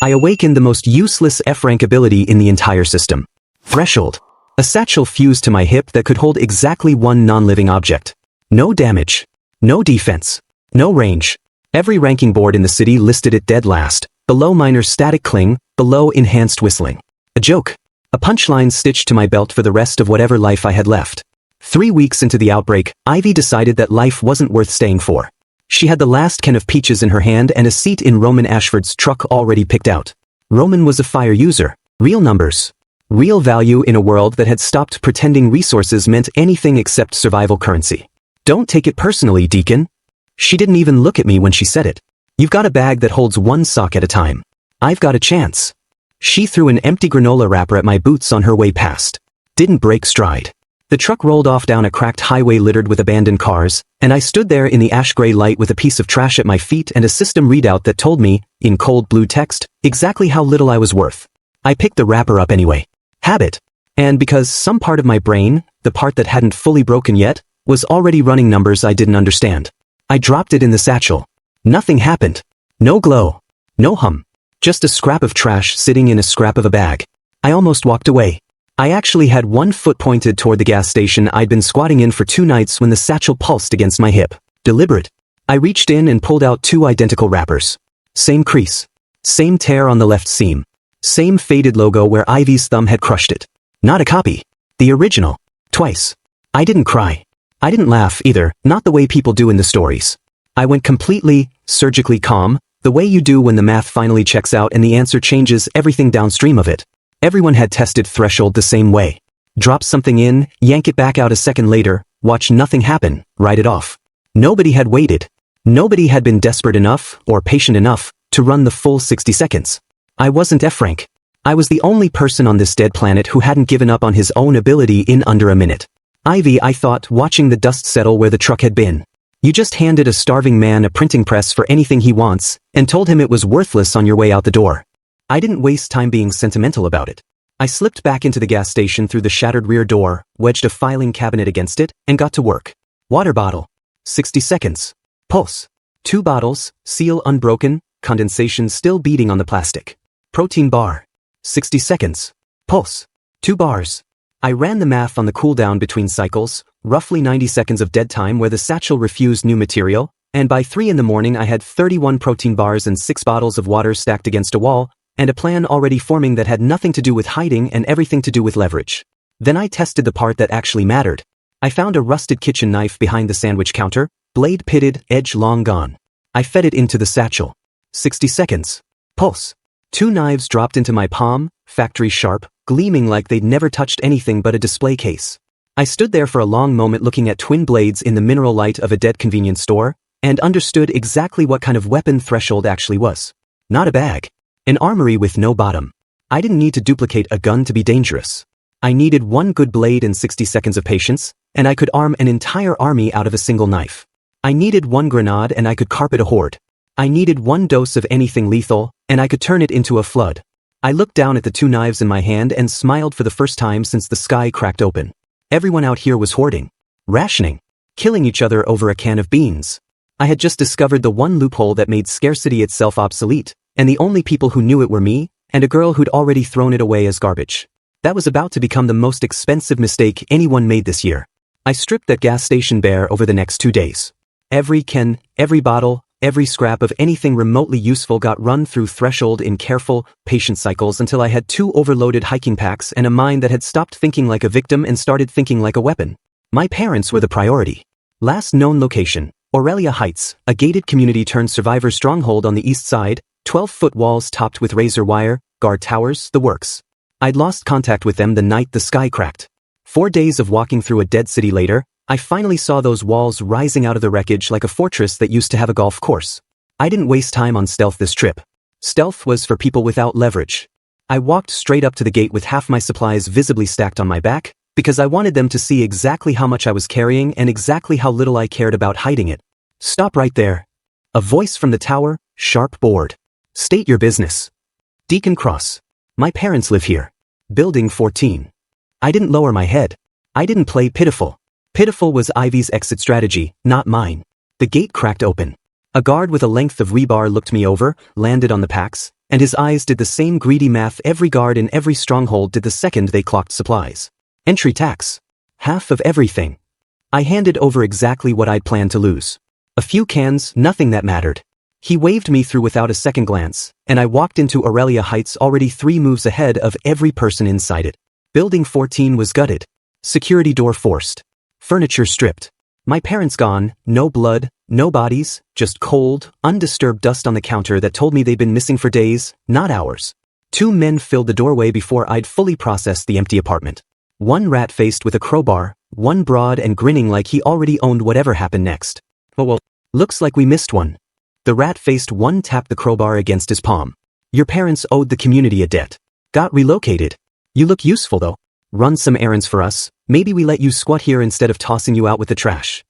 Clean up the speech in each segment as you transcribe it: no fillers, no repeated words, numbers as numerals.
I awakened the most useless F-rank ability in the entire system. Threshold. A satchel fused to my hip that could hold exactly one non-living object. No damage. No defense. No range. Every ranking board in the city listed it dead last, below minor static cling, below enhanced whistling. A joke. A punchline stitched to my belt for the rest of whatever life I had left. 3 weeks into the outbreak, Ivy decided that life wasn't worth staying for. She had the last can of peaches in her hand and a seat in Roman Ashford's truck already picked out. Roman was a fire user. Real numbers. Real value in a world that had stopped pretending resources meant anything except survival currency. Don't take it personally, Deacon. She didn't even look at me when she said it. You've got a bag that holds one sock at a time. I've got a chance. She threw an empty granola wrapper at my boots on her way past. Didn't break stride. The truck rolled off down a cracked highway littered with abandoned cars, and I stood there in the ash-gray light with a piece of trash at my feet and a system readout that told me, in cold blue text, exactly how little I was worth. I picked the wrapper up anyway. Habit. And because some part of my brain, the part that hadn't fully broken yet, was already running numbers I didn't understand. I dropped it in the satchel. Nothing happened. No glow. No hum. Just a scrap of trash sitting in a scrap of a bag. I almost walked away. I actually had one foot pointed toward the gas station I'd been squatting in for 2 nights when the satchel pulsed against my hip. Deliberate. I reached in and pulled out 2 identical wrappers. Same crease. Same tear on the left seam. Same faded logo where Ivy's thumb had crushed it. Not a copy. The original. Twice. I didn't cry. I didn't laugh either, not the way people do in the stories. I went completely, surgically calm, the way you do when the math finally checks out and the answer changes everything downstream of it. Everyone had tested threshold the same way. Drop something in, yank it back out a second later, watch nothing happen, write it off. Nobody had waited. Nobody had been desperate enough, or patient enough, to run the full 60 seconds. I wasn't F-rank. I was the only person on this dead planet who hadn't given up on his own ability in under a minute. Ivy, I thought, watching the dust settle where the truck had been. You just handed a starving man a printing press for anything he wants, and told him it was worthless on your way out the door. I didn't waste time being sentimental about it. I slipped back into the gas station through the shattered rear door, wedged a filing cabinet against it, and got to work. Water bottle. 60 seconds. Pulse. 2 bottles, seal unbroken, condensation still beating on the plastic. Protein bar. 60 seconds. Pulse. 2 bars. I ran the math on the cooldown between cycles, roughly 90 seconds of dead time where the satchel refused new material, and by 3 in the morning I had 31 protein bars and 6 bottles of water stacked against a wall, and a plan already forming that had nothing to do with hiding and everything to do with leverage. Then I tested the part that actually mattered. I found a rusted kitchen knife behind the sandwich counter, blade pitted, edge long gone. I fed it into the satchel. 60 seconds. Pulse. 2 knives dropped into my palm, factory sharp, gleaming like they'd never touched anything but a display case. I stood there for a long moment looking at twin blades in the mineral light of a dead convenience store, and understood exactly what kind of weapon threshold actually was. Not a bag. An armory with no bottom. I didn't need to duplicate a gun to be dangerous. I needed 1 good blade and 60 seconds of patience, and I could arm an entire army out of a single knife. I needed 1 grenade and I could carpet a horde. I needed 1 dose of anything lethal, and I could turn it into a flood. I looked down at the 2 knives in my hand and smiled for the first time since the sky cracked open. Everyone out here was hoarding. Rationing. Killing each other over a can of beans. I had just discovered the one loophole that made scarcity itself obsolete, and the only people who knew it were me, and a girl who'd already thrown it away as garbage. That was about to become the most expensive mistake anyone made this year. I stripped that gas station bare over the next 2 days. Every can, every bottle, every scrap of anything remotely useful got run through threshold in careful, patient cycles until I had 2 overloaded hiking packs and a mind that had stopped thinking like a victim and started thinking like a weapon. My parents were the priority. Last known location, Aurelia Heights, a gated community turned survivor stronghold on the east side, 12-foot walls topped with razor wire, guard towers, the works. I'd lost contact with them the night the sky cracked. 4 days of walking through a dead city later, I finally saw those walls rising out of the wreckage like a fortress that used to have a golf course. I didn't waste time on stealth this trip. Stealth was for people without leverage. I walked straight up to the gate with half my supplies visibly stacked on my back, because I wanted them to see exactly how much I was carrying and exactly how little I cared about hiding it. Stop right there. A voice from the tower, sharp bored. State your business. Deacon Cross. My parents live here. Building 14. I didn't lower my head. I didn't play pitiful. Pitiful was Ivy's exit strategy, not mine. The gate cracked open. A guard with a length of rebar looked me over, landed on the packs, and his eyes did the same greedy math every guard in every stronghold did the second they clocked supplies. Entry tax. Half of everything. I handed over exactly what I'd planned to lose. A few cans, nothing that mattered. He waved me through without a second glance, and I walked into Aurelia Heights already 3 moves ahead of every person inside it. Building 14 was gutted. Security door forced. Furniture stripped. My parents gone, no blood, no bodies, just cold, undisturbed dust on the counter that told me they'd been missing for days, not hours. 2 men filled the doorway before I'd fully processed the empty apartment. One rat-faced with a crowbar, one broad and grinning like he already owned whatever happened next. Well, looks like we missed one. The rat-faced one tapped the crowbar against his palm. Your parents owed the community a debt. Got relocated. You look useful though. Run some errands for us, maybe we let you squat here instead of tossing you out with the trash.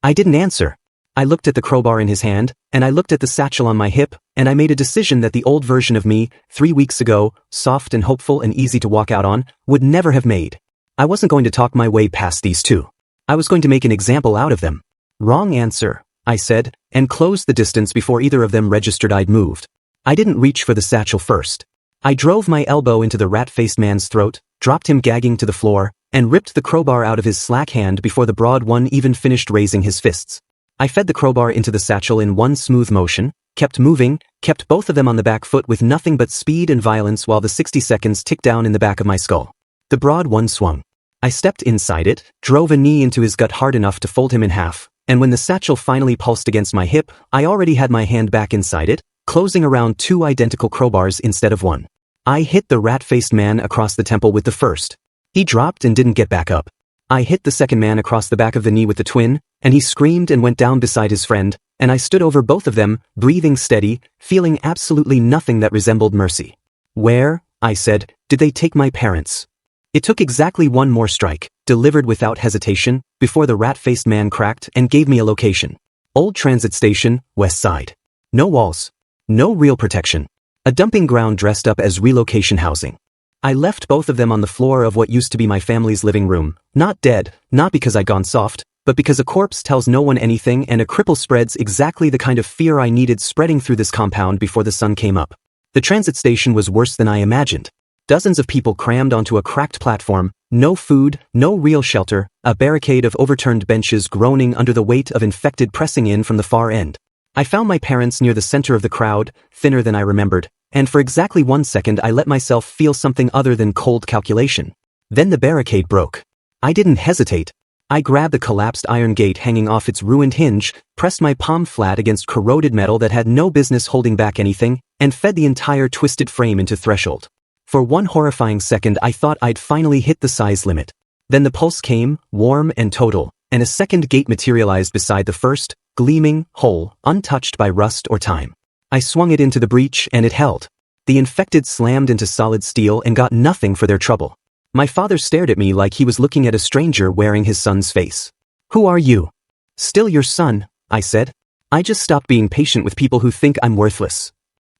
I didn't answer. I looked at the crowbar in his hand, and I looked at the satchel on my hip, and I made a decision that the old version of me, 3 weeks ago, soft and hopeful and easy to walk out on, would never have made. I wasn't going to talk my way past these 2. I was going to make an example out of them. Wrong answer, I said, and closed the distance before either of them registered I'd moved. I didn't reach for the satchel first. I drove my elbow into the rat-faced man's throat, dropped him gagging to the floor, and ripped the crowbar out of his slack hand before the broad one even finished raising his fists. I fed the crowbar into the satchel in one smooth motion, kept moving, kept both of them on the back foot with nothing but speed and violence while the 60 seconds ticked down in the back of my skull. The broad one swung. I stepped inside it, drove a knee into his gut hard enough to fold him in half, and when the satchel finally pulsed against my hip, I already had my hand back inside it, closing around 2 identical crowbars instead of 1. I hit the rat-faced man across the temple with the first. He dropped and didn't get back up. I hit the second man across the back of the knee with the twin, and he screamed and went down beside his friend, and I stood over both of them, breathing steady, feeling absolutely nothing that resembled mercy. Where, I said, did they take my parents? It took exactly 1 more strike, delivered without hesitation, before the rat-faced man cracked and gave me a location. Old transit station, west side. No walls. No real protection. A dumping ground dressed up as relocation housing. I left both of them on the floor of what used to be my family's living room, not dead, not because I'd gone soft, but because a corpse tells no one anything and a cripple spreads exactly the kind of fear I needed spreading through this compound before the sun came up. The transit station was worse than I imagined. Dozens of people crammed onto a cracked platform, no food, no real shelter, a barricade of overturned benches groaning under the weight of infected pressing in from the far end. I found my parents near the center of the crowd, thinner than I remembered, and for exactly 1 second I let myself feel something other than cold calculation. Then the barricade broke. I didn't hesitate. I grabbed the collapsed iron gate hanging off its ruined hinge, pressed my palm flat against corroded metal that had no business holding back anything, and fed the entire twisted frame into threshold. For 1 horrifying second I thought I'd finally hit the size limit. Then the pulse came, warm and total, and a second gate materialized beside the first, gleaming, whole, untouched by rust or time. I swung it into the breach and it held. The infected slammed into solid steel and got nothing for their trouble. My father stared at me like he was looking at a stranger wearing his son's face. Who are you? Still your son, I said. I just stopped being patient with people who think I'm worthless.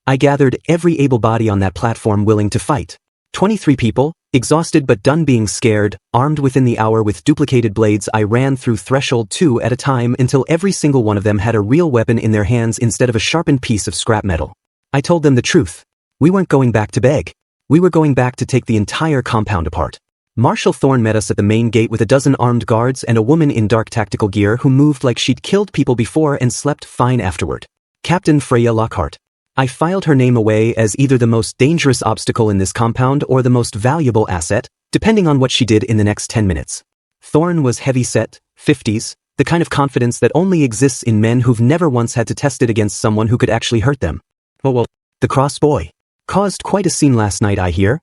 I gathered every able body on that platform willing to fight. 23 people, exhausted but done being scared, armed within the hour with duplicated blades. I ran through threshold 2 at a time until every single one of them had a real weapon in their hands instead of a sharpened piece of scrap metal. I told them the truth. We weren't going back to beg. We were going back to take the entire compound apart. Marshal Thorne met us at the main gate with a dozen armed guards and a woman in dark tactical gear who moved like she'd killed people before and slept fine afterward. Captain Freya Lockhart. I filed her name away as either the most dangerous obstacle in this compound or the most valuable asset, depending on what she did in the next 10 minutes. Thorne was heavy-set, 50s, the kind of confidence that only exists in men who've never once had to test it against someone who could actually hurt them. Well, the cross boy. Caused quite a scene last night, I hear.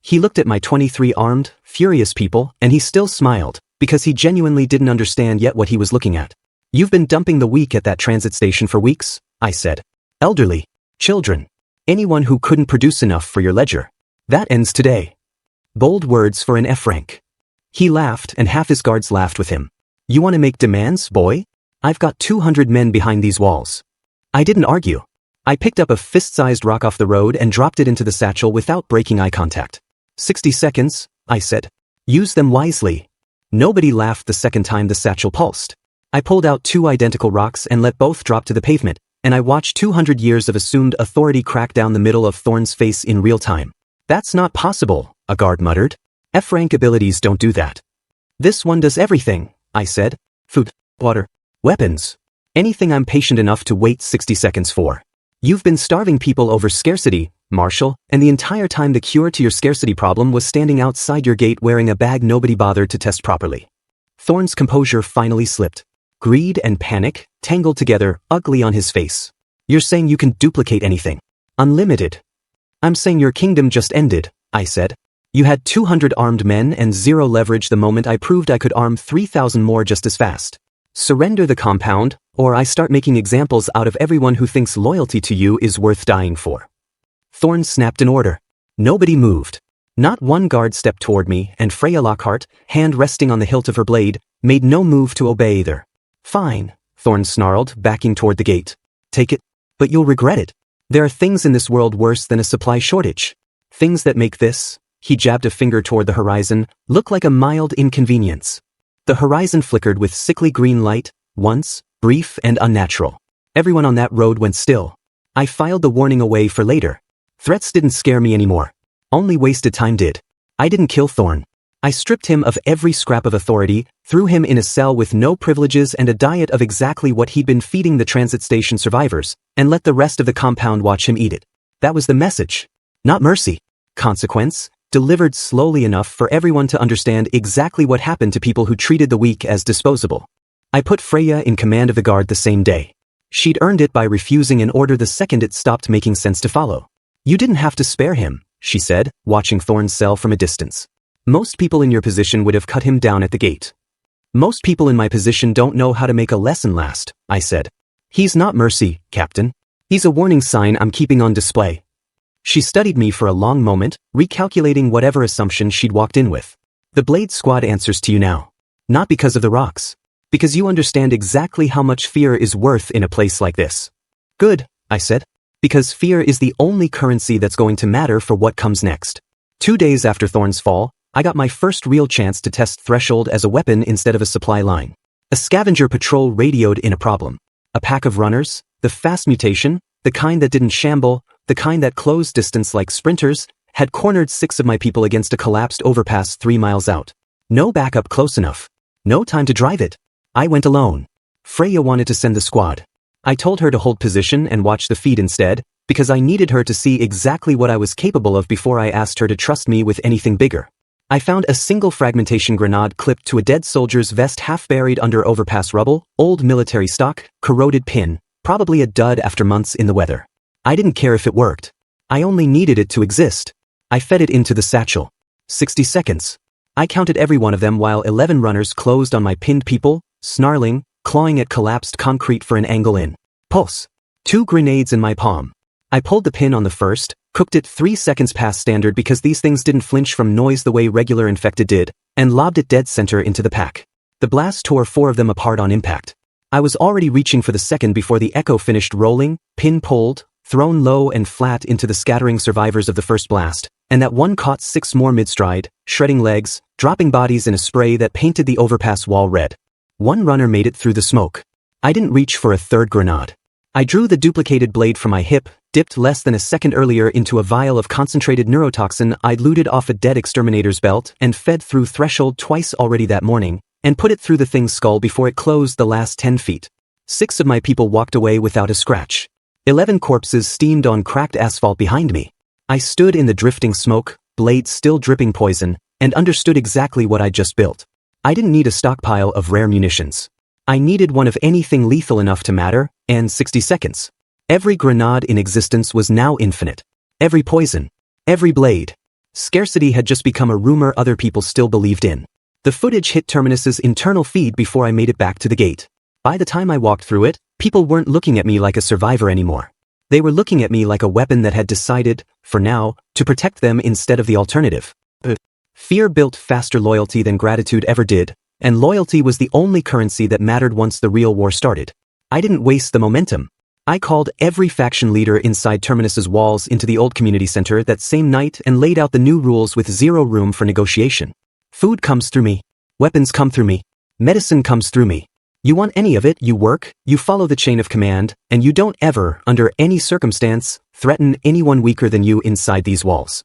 He looked at my 23 armed, furious people, and he still smiled, because he genuinely didn't understand yet what he was looking at. You've been dumping the weak at that transit station for weeks, I said. Elderly. Children. Anyone who couldn't produce enough for your ledger. That ends today. Bold words for an F rank. He laughed and half his guards laughed with him. You want to make demands, boy? I've got 200 men behind these walls. I didn't argue. I picked up a fist-sized rock off the road and dropped it into the satchel without breaking eye contact. 60 seconds, I said. Use them wisely. Nobody laughed the second time the satchel pulsed. I pulled out 2 identical rocks and let both drop to the pavement, and I watched 200 years of assumed authority crack down the middle of Thorn's face in real time. That's not possible, a guard muttered. F-rank abilities don't do that. This one does everything, I said. Food, water, weapons. Anything I'm patient enough to wait 60 seconds for. You've been starving people over scarcity, Marshal, and the entire time the cure to your scarcity problem was standing outside your gate wearing a bag nobody bothered to test properly. Thorn's composure finally slipped. Greed and panic, tangled together, ugly on his face. You're saying you can duplicate anything. Unlimited. I'm saying your kingdom just ended, I said. You had 200 armed men and 0 leverage the moment I proved I could arm 3,000 more just as fast. Surrender the compound, or I start making examples out of everyone who thinks loyalty to you is worth dying for. Thorn snapped an order. Nobody moved. Not one guard stepped toward me, and Freya Lockhart, hand resting on the hilt of her blade, made no move to obey either. Fine, Thorn snarled, backing toward the gate. Take it, but you'll regret it. There are things in this world worse than a supply shortage. Things that make this, he jabbed a finger toward the horizon, look like a mild inconvenience. The horizon flickered with sickly green light, once, brief and unnatural. Everyone on that road went still. I filed the warning away for later. Threats didn't scare me anymore. Only wasted time did. I didn't kill Thorn. I stripped him of every scrap of authority, threw him in a cell with no privileges and a diet of exactly what he'd been feeding the transit station survivors, and let the rest of the compound watch him eat it. That was the message. Not mercy. Consequence, delivered slowly enough for everyone to understand exactly what happened to people who treated the weak as disposable. I put Freya in command of the guard the same day. She'd earned it by refusing an order the second it stopped making sense to follow. You didn't have to spare him, she said, watching Thorn's cell from a distance. Most people in your position would have cut him down at the gate. Most people in my position don't know how to make a lesson last, I said. He's not mercy, Captain. He's a warning sign I'm keeping on display. She studied me for a long moment, recalculating whatever assumption she'd walked in with. The Blade Squad answers to you now. Not because of the rocks. Because you understand exactly how much fear is worth in a place like this. Good, I said. Because fear is the only currency that's going to matter for what comes next. 2 days after Thorn's fall, I got my first real chance to test Threshold as a weapon instead of a supply line. A scavenger patrol radioed in a problem. A pack of runners, the fast mutation, the kind that didn't shamble, the kind that closed distance like sprinters, had cornered 6 of my people against a collapsed overpass 3 miles out. No backup close enough. No time to drive it. I went alone. Freya wanted to send the squad. I told her to hold position and watch the feed instead, because I needed her to see exactly what I was capable of before I asked her to trust me with anything bigger. I found a single fragmentation grenade clipped to a dead soldier's vest half buried under overpass rubble, old military stock, corroded pin, probably a dud after months in the weather. I didn't care if it worked. I only needed it to exist. I fed it into the satchel. 60 seconds. I counted every one of them while 11 runners closed on my pinned people, snarling, clawing at collapsed concrete for an angle in. Pulse. 2 grenades in my palm. I pulled the pin on the first, cooked it 3 seconds past standard because these things didn't flinch from noise the way regular infected did, and lobbed it dead center into the pack. The blast tore 4 of them apart on impact. I was already reaching for the second before the echo finished rolling, pin pulled, thrown low and flat into the scattering survivors of the first blast, and that one caught 6 more mid-stride, shredding legs, dropping bodies in a spray that painted the overpass wall red. 1 runner made it through the smoke. I didn't reach for a third grenade. I drew the duplicated blade from my hip, dipped less than a second earlier into a vial of concentrated neurotoxin I'd looted off a dead exterminator's belt and fed through Threshold twice already that morning, and put it through the thing's skull before it closed the last 10 feet. 6 of my people walked away without a scratch. 11 corpses steamed on cracked asphalt behind me. I stood in the drifting smoke, blade still dripping poison, and understood exactly what I'd just built. I didn't need a stockpile of rare munitions. I needed one of anything lethal enough to matter, and 60 seconds. Every grenade in existence was now infinite. Every poison. Every blade. Scarcity had just become a rumor other people still believed in. The footage hit Terminus's internal feed before I made it back to the gate. By the time I walked through it, people weren't looking at me like a survivor anymore. They were looking at me like a weapon that had decided, for now, to protect them instead of the alternative. Fear built faster loyalty than gratitude ever did, and loyalty was the only currency that mattered once the real war started. I didn't waste the momentum. I called every faction leader inside Terminus's walls into the old community center that same night and laid out the new rules with 0 room for negotiation. Food comes through me. Weapons come through me. Medicine comes through me. You want any of it, you work, you follow the chain of command, and you don't ever, under any circumstance, threaten anyone weaker than you inside these walls.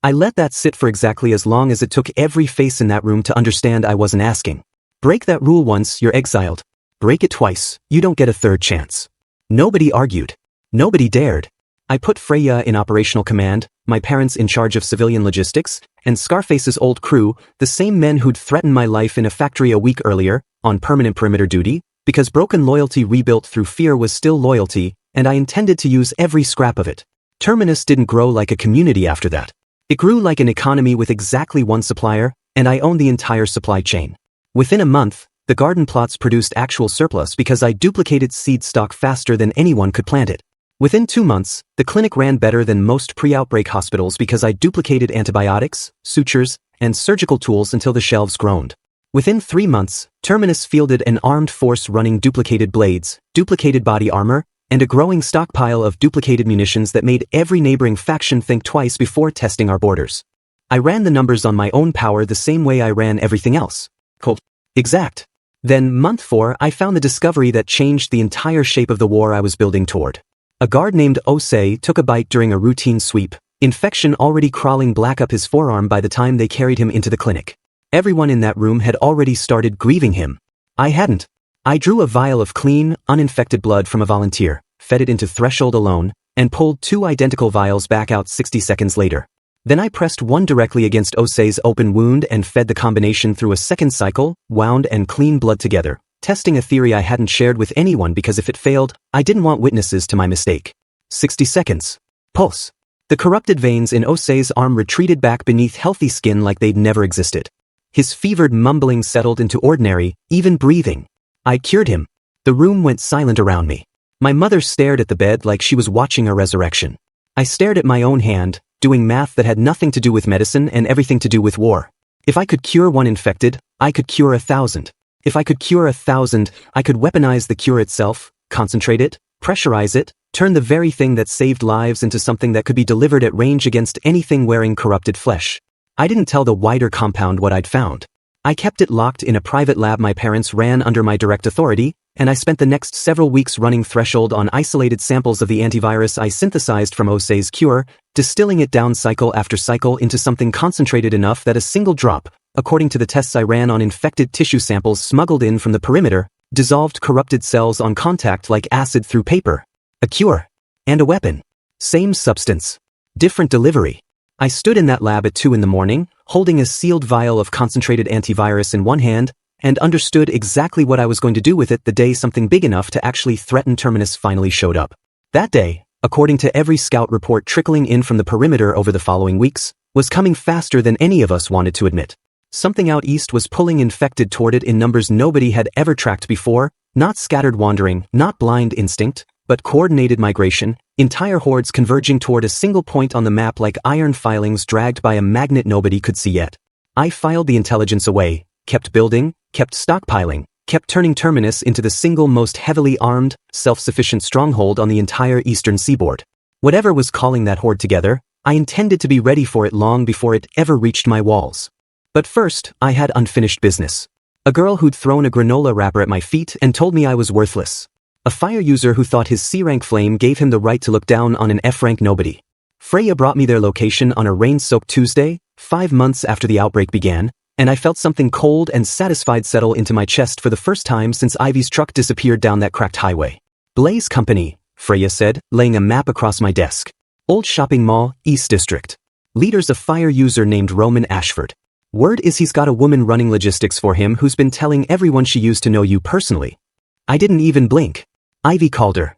I let that sit for exactly as long as it took every face in that room to understand I wasn't asking. Break that rule once, you're exiled. Break it twice, you don't get a third chance. Nobody argued. Nobody dared. I put Freya in operational command, my parents in charge of civilian logistics, and Scarface's old crew, the same men who'd threatened my life in a factory a week earlier, on permanent perimeter duty, because broken loyalty rebuilt through fear was still loyalty, and I intended to use every scrap of it. Terminus didn't grow like a community after that. It grew like an economy with exactly one supplier, and I owned the entire supply chain. Within a month, the garden plots produced actual surplus because I duplicated seed stock faster than anyone could plant it. Within 2 months, the clinic ran better than most pre-outbreak hospitals because I duplicated antibiotics, sutures, and surgical tools until the shelves groaned. Within 3 months, Terminus fielded an armed force running duplicated blades, duplicated body armor, and a growing stockpile of duplicated munitions that made every neighboring faction think twice before testing our borders. I ran the numbers on my own power the same way I ran everything else. Cold. Exact. Then, month 4, I found the discovery that changed the entire shape of the war I was building toward. A guard named Osei took a bite during a routine sweep, infection already crawling black up his forearm by the time they carried him into the clinic. Everyone in that room had already started grieving him. I hadn't. I drew a vial of clean, uninfected blood from a volunteer, fed it into Threshold alone, and pulled 2 identical vials back out 60 seconds later. Then I pressed one directly against Osei's open wound and fed the combination through a second cycle, wound and clean blood together, testing a theory I hadn't shared with anyone because if it failed, I didn't want witnesses to my mistake. 60 seconds. Pulse. The corrupted veins in Osei's arm retreated back beneath healthy skin like they'd never existed. His fevered mumbling settled into ordinary, even breathing. I cured him. The room went silent around me. My mother stared at the bed like she was watching a resurrection. I stared at my own hand, doing math that had nothing to do with medicine and everything to do with war. If I could cure 1 infected, I could cure 1,000. If I could cure 1,000, I could weaponize the cure itself, concentrate it, pressurize it, turn the very thing that saved lives into something that could be delivered at range against anything wearing corrupted flesh. I didn't tell the wider compound what I'd found. I kept it locked in a private lab my parents ran under my direct authority, and I spent the next several weeks running Threshold on isolated samples of the antivirus I synthesized from Osei's cure, distilling it down cycle after cycle into something concentrated enough that a single drop, according to the tests I ran on infected tissue samples smuggled in from the perimeter, dissolved corrupted cells on contact like acid through paper. A cure. And a weapon. Same substance. Different delivery. I stood in that lab at 2 in the morning, holding a sealed vial of concentrated antivirus in one hand, and understood exactly what I was going to do with it the day something big enough to actually threaten Terminus finally showed up. That day, according to every scout report trickling in from the perimeter over the following weeks, was coming faster than any of us wanted to admit. Something out east was pulling infected toward it in numbers nobody had ever tracked before, not scattered wandering, not blind instinct, but coordinated migration, entire hordes converging toward a single point on the map like iron filings dragged by a magnet nobody could see yet. I filed the intelligence away, kept building, kept stockpiling, kept turning Terminus into the single most heavily armed, self-sufficient stronghold on the entire eastern seaboard. Whatever was calling that horde together, I intended to be ready for it long before it ever reached my walls. But first, I had unfinished business. A girl who'd thrown a granola wrapper at my feet and told me I was worthless. A fire user who thought his C-rank flame gave him the right to look down on an F-rank nobody. Freya brought me their location on a rain-soaked Tuesday, 5 months after the outbreak began, and I felt something cold and satisfied settle into my chest for the first time since Ivy's truck disappeared down that cracked highway. Blaze Company, Freya said, laying a map across my desk. Old shopping mall, East District. Leader's a fire user named Roman Ashford. Word is he's got a woman running logistics for him who's been telling everyone she used to know you personally. I didn't even blink. Ivy called her.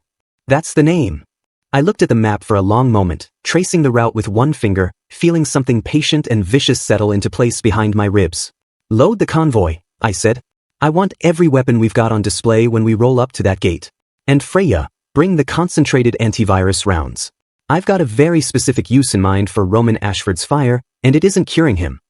That's the name. I looked at the map for a long moment, tracing the route with one finger, feeling something patient and vicious settle into place behind my ribs. Load the convoy, I said. I want every weapon we've got on display when we roll up to that gate. And Freya, bring the concentrated antivirus rounds. I've got a very specific use in mind for Roman Ashford's fire, and it isn't curing him.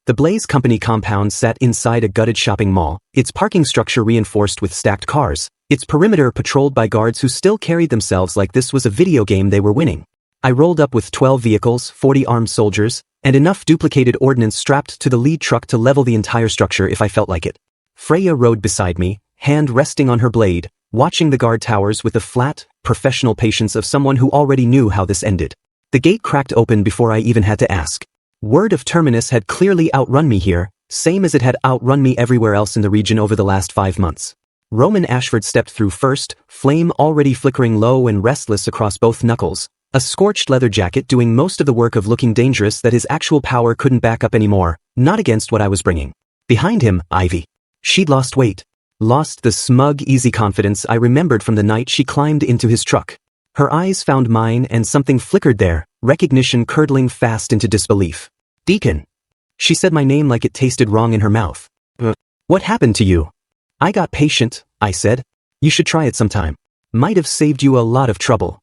The Blaze Company compound sat inside a gutted shopping mall, its parking structure reinforced with stacked cars, its perimeter patrolled by guards who still carried themselves like this was a video game they were winning. I rolled up with 12 vehicles, 40 armed soldiers, and enough duplicated ordnance strapped to the lead truck to level the entire structure if I felt like it. Freya rode beside me, hand resting on her blade, watching the guard towers with the flat, professional patience of someone who already knew how this ended. The gate cracked open before I even had to ask. Word of Terminus had clearly outrun me here, same as it had outrun me everywhere else in the region over the last 5 months. Roman Ashford stepped through first, flame already flickering low and restless across both knuckles, a scorched leather jacket doing most of the work of looking dangerous that his actual power couldn't back up anymore, not against what I was bringing. Behind him, Ivy. She'd lost weight. Lost the smug, easy confidence I remembered from the night she climbed into his truck. Her eyes found mine and something flickered there, recognition curdling fast into disbelief. Deacon. She said my name like it tasted wrong in her mouth. What happened to you? I got patient, I said. You should try it sometime. Might have saved you a lot of trouble.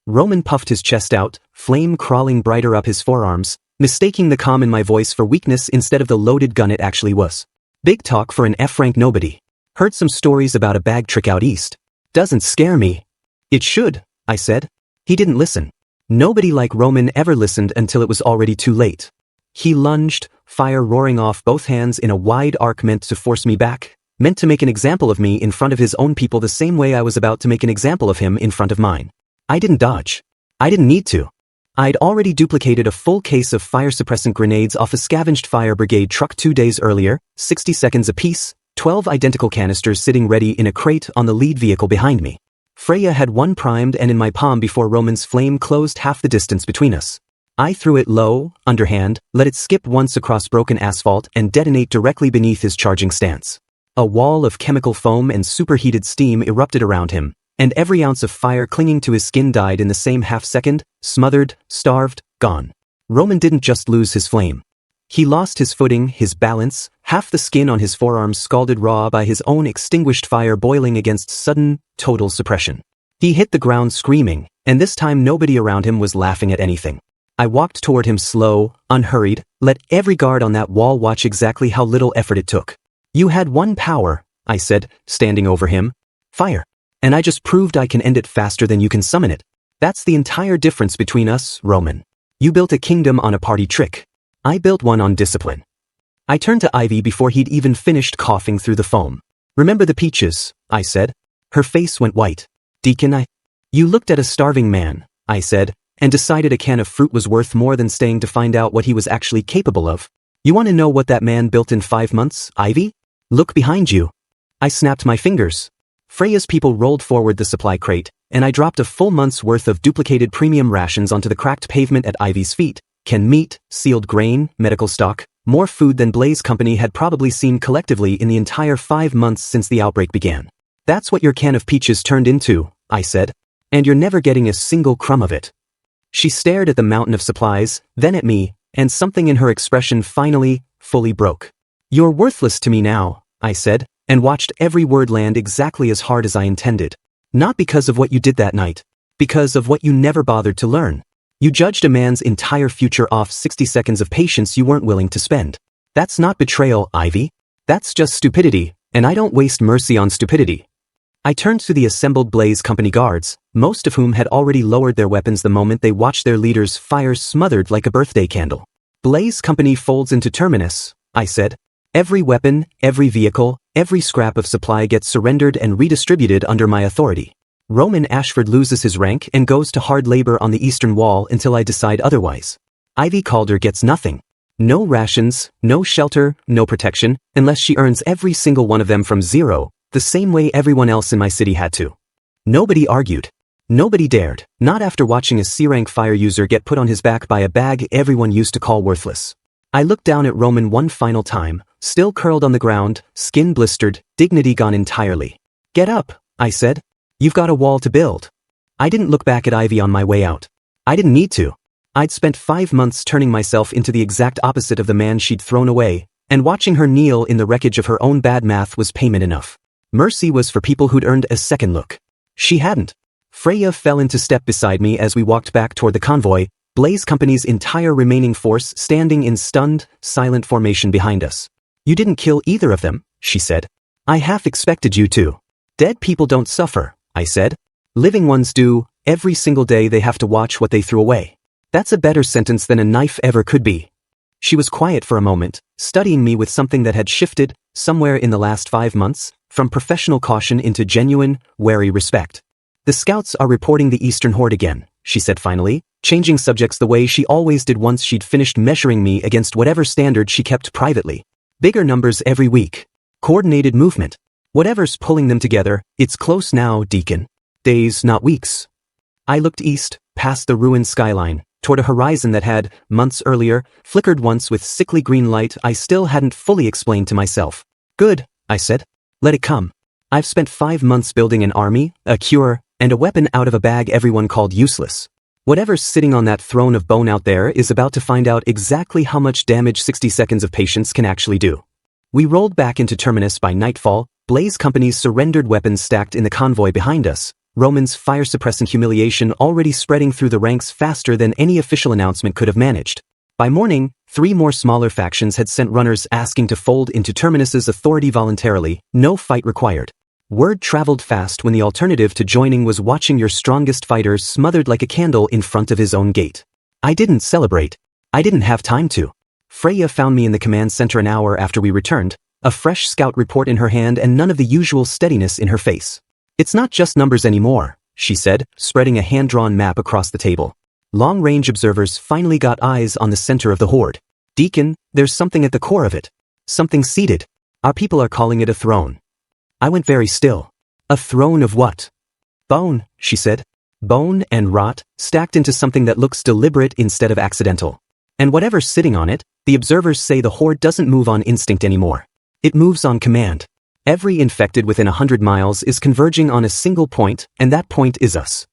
Roman puffed his chest out, flame crawling brighter up his forearms, mistaking the calm in my voice for weakness instead of the loaded gun it actually was. Big talk for an F-rank nobody. Heard some stories about a bag trick out east. Doesn't scare me. It should, I said. He didn't listen. Nobody like Roman ever listened until it was already too late. He lunged, fire roaring off both hands in a wide arc meant to force me back, meant to make an example of me in front of his own people the same way I was about to make an example of him in front of mine. I didn't dodge. I didn't need to. I'd already duplicated a full case of fire-suppressant grenades off a scavenged fire brigade truck 2 days earlier, 60 seconds apiece, 12 identical canisters sitting ready in a crate on the lead vehicle behind me. Freya had one primed and in my palm before Roman's flame closed half the distance between us. I threw it low, underhand, let it skip once across broken asphalt and detonate directly beneath his charging stance. A wall of chemical foam and superheated steam erupted around him, and every ounce of fire clinging to his skin died in the same half-second, smothered, starved, gone. Roman didn't just lose his flame. He lost his footing, his balance, half the skin on his forearms scalded raw by his own extinguished fire boiling against sudden, total suppression. He hit the ground screaming, and this time nobody around him was laughing at anything. I walked toward him slow, unhurried, let every guard on that wall watch exactly how little effort it took. You had one power, I said, standing over him. Fire. And I just proved I can end it faster than you can summon it. That's the entire difference between us, Roman. You built a kingdom on a party trick. I built one on discipline. I turned to Ivy before he'd even finished coughing through the foam. Remember the peaches, I said. Her face went white. Deacon, You looked at a starving man, I said, and decided a can of fruit was worth more than staying to find out what he was actually capable of. You want to know what that man built in 5 months, Ivy? Look behind you. I snapped my fingers. Freya's people rolled forward the supply crate, and I dropped a full month's worth of duplicated premium rations onto the cracked pavement at Ivy's feet. Canned meat, sealed grain, medical stock, more food than Blaze Company had probably seen collectively in the entire 5 months since the outbreak began. That's what your can of peaches turned into, I said. And you're never getting a single crumb of it. She stared at the mountain of supplies, then at me, and something in her expression finally, fully broke. You're worthless to me now, I said, and watched every word land exactly as hard as I intended. Not because of what you did that night. Because of what you never bothered to learn. You judged a man's entire future off 60 seconds of patience you weren't willing to spend. That's not betrayal, Ivy. That's just stupidity, and I don't waste mercy on stupidity. I turned to the assembled Blaze Company guards, most of whom had already lowered their weapons the moment they watched their leader's fire smothered like a birthday candle. Blaze Company folds into Terminus, I said. Every weapon, every vehicle, every scrap of supply gets surrendered and redistributed under my authority. Roman Ashford loses his rank and goes to hard labor on the eastern wall until I decide otherwise. Ivy Calder gets nothing. No rations, no shelter, no protection, unless she earns every single one of them from zero, the same way everyone else in my city had to. Nobody argued. Nobody dared, not after watching a C-rank fire user get put on his back by a bag everyone used to call worthless. I looked down at Roman one final time, still curled on the ground, skin blistered, dignity gone entirely. Get up, I said. You've got a wall to build. I didn't look back at Ivy on my way out. I didn't need to. I'd spent 5 months turning myself into the exact opposite of the man she'd thrown away, and watching her kneel in the wreckage of her own bad math was payment enough. Mercy was for people who'd earned a second look. She hadn't. Freya fell into step beside me as we walked back toward the convoy, Blaze Company's entire remaining force standing in stunned, silent formation behind us. You didn't kill either of them, she said. I half expected you to. Dead people don't suffer, I said. Living ones do, every single day they have to watch what they threw away. That's a better sentence than a knife ever could be. She was quiet for a moment, studying me with something that had shifted, somewhere in the last 5 months, From professional caution into genuine, wary respect. The scouts are reporting the Eastern Horde again, she said finally, changing subjects the way she always did once she'd finished measuring me against whatever standard she kept privately. Bigger numbers every week. Coordinated movement. Whatever's pulling them together, it's close now, Deacon. Days, not weeks. I looked east, past the ruined skyline, toward a horizon that had, months earlier, flickered once with sickly green light I still hadn't fully explained to myself. Good, I said. Let it come. I've spent 5 months building an army, a cure, and a weapon out of a bag everyone called useless. Whatever's sitting on that throne of bone out there is about to find out exactly how much damage 60 seconds of patience can actually do. We rolled back into Terminus by nightfall, Blaze Company's surrendered weapons stacked in the convoy behind us, Roman's fire-suppressing humiliation already spreading through the ranks faster than any official announcement could have managed. By morning, 3 more smaller factions had sent runners asking to fold into Terminus's authority voluntarily, no fight required. Word traveled fast when the alternative to joining was watching your strongest fighter smothered like a candle in front of his own gate. I didn't celebrate. I didn't have time to. Freya found me in the command center an hour after we returned, a fresh scout report in her hand and none of the usual steadiness in her face. It's not just numbers anymore, she said, spreading a hand-drawn map across the table. Long-range observers finally got eyes on the center of the horde. Deacon, there's something at the core of it. Something seated. Our people are calling it a throne. I went very still. A throne of what? Bone, she said. Bone and rot, stacked into something that looks deliberate instead of accidental. And whatever's sitting on it, the observers say the horde doesn't move on instinct anymore. It moves on command. Every infected within 100 miles is converging on a single point, and that point is us.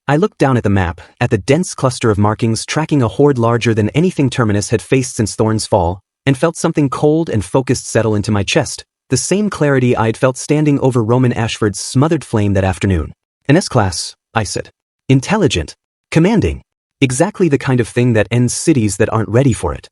I looked down at the map, at the dense cluster of markings tracking a horde larger than anything Terminus had faced since Thorn's fall, and felt something cold and focused settle into my chest. The same clarity I'd felt standing over Roman Ashford's smothered flame that afternoon. An S-class, I said. Intelligent. Commanding. Exactly the kind of thing that ends cities that aren't ready for it.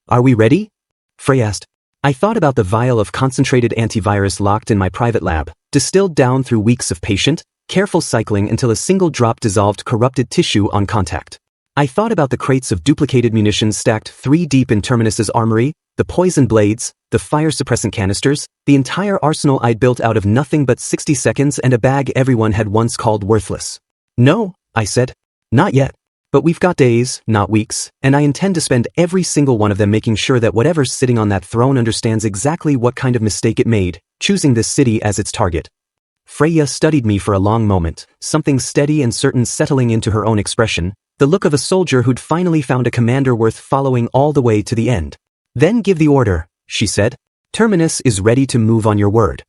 Are we ready? Frey asked. I thought about the vial of concentrated antivirus locked in my private lab, distilled down through weeks of patient, careful cycling until a single drop dissolved corrupted tissue on contact. I thought about the crates of duplicated munitions stacked 3 deep in Terminus's armory, the poison blades, the fire-suppressant canisters, the entire arsenal I'd built out of nothing but 60 seconds and a bag everyone had once called worthless. No, I said. Not yet. But we've got days, not weeks, and I intend to spend every single one of them making sure that whatever's sitting on that throne understands exactly what kind of mistake it made, choosing this city as its target. Freya studied me for a long moment, something steady and certain settling into her own expression, the look of a soldier who'd finally found a commander worth following all the way to the end. Then give the order, she said. Terminus is ready to move on your word.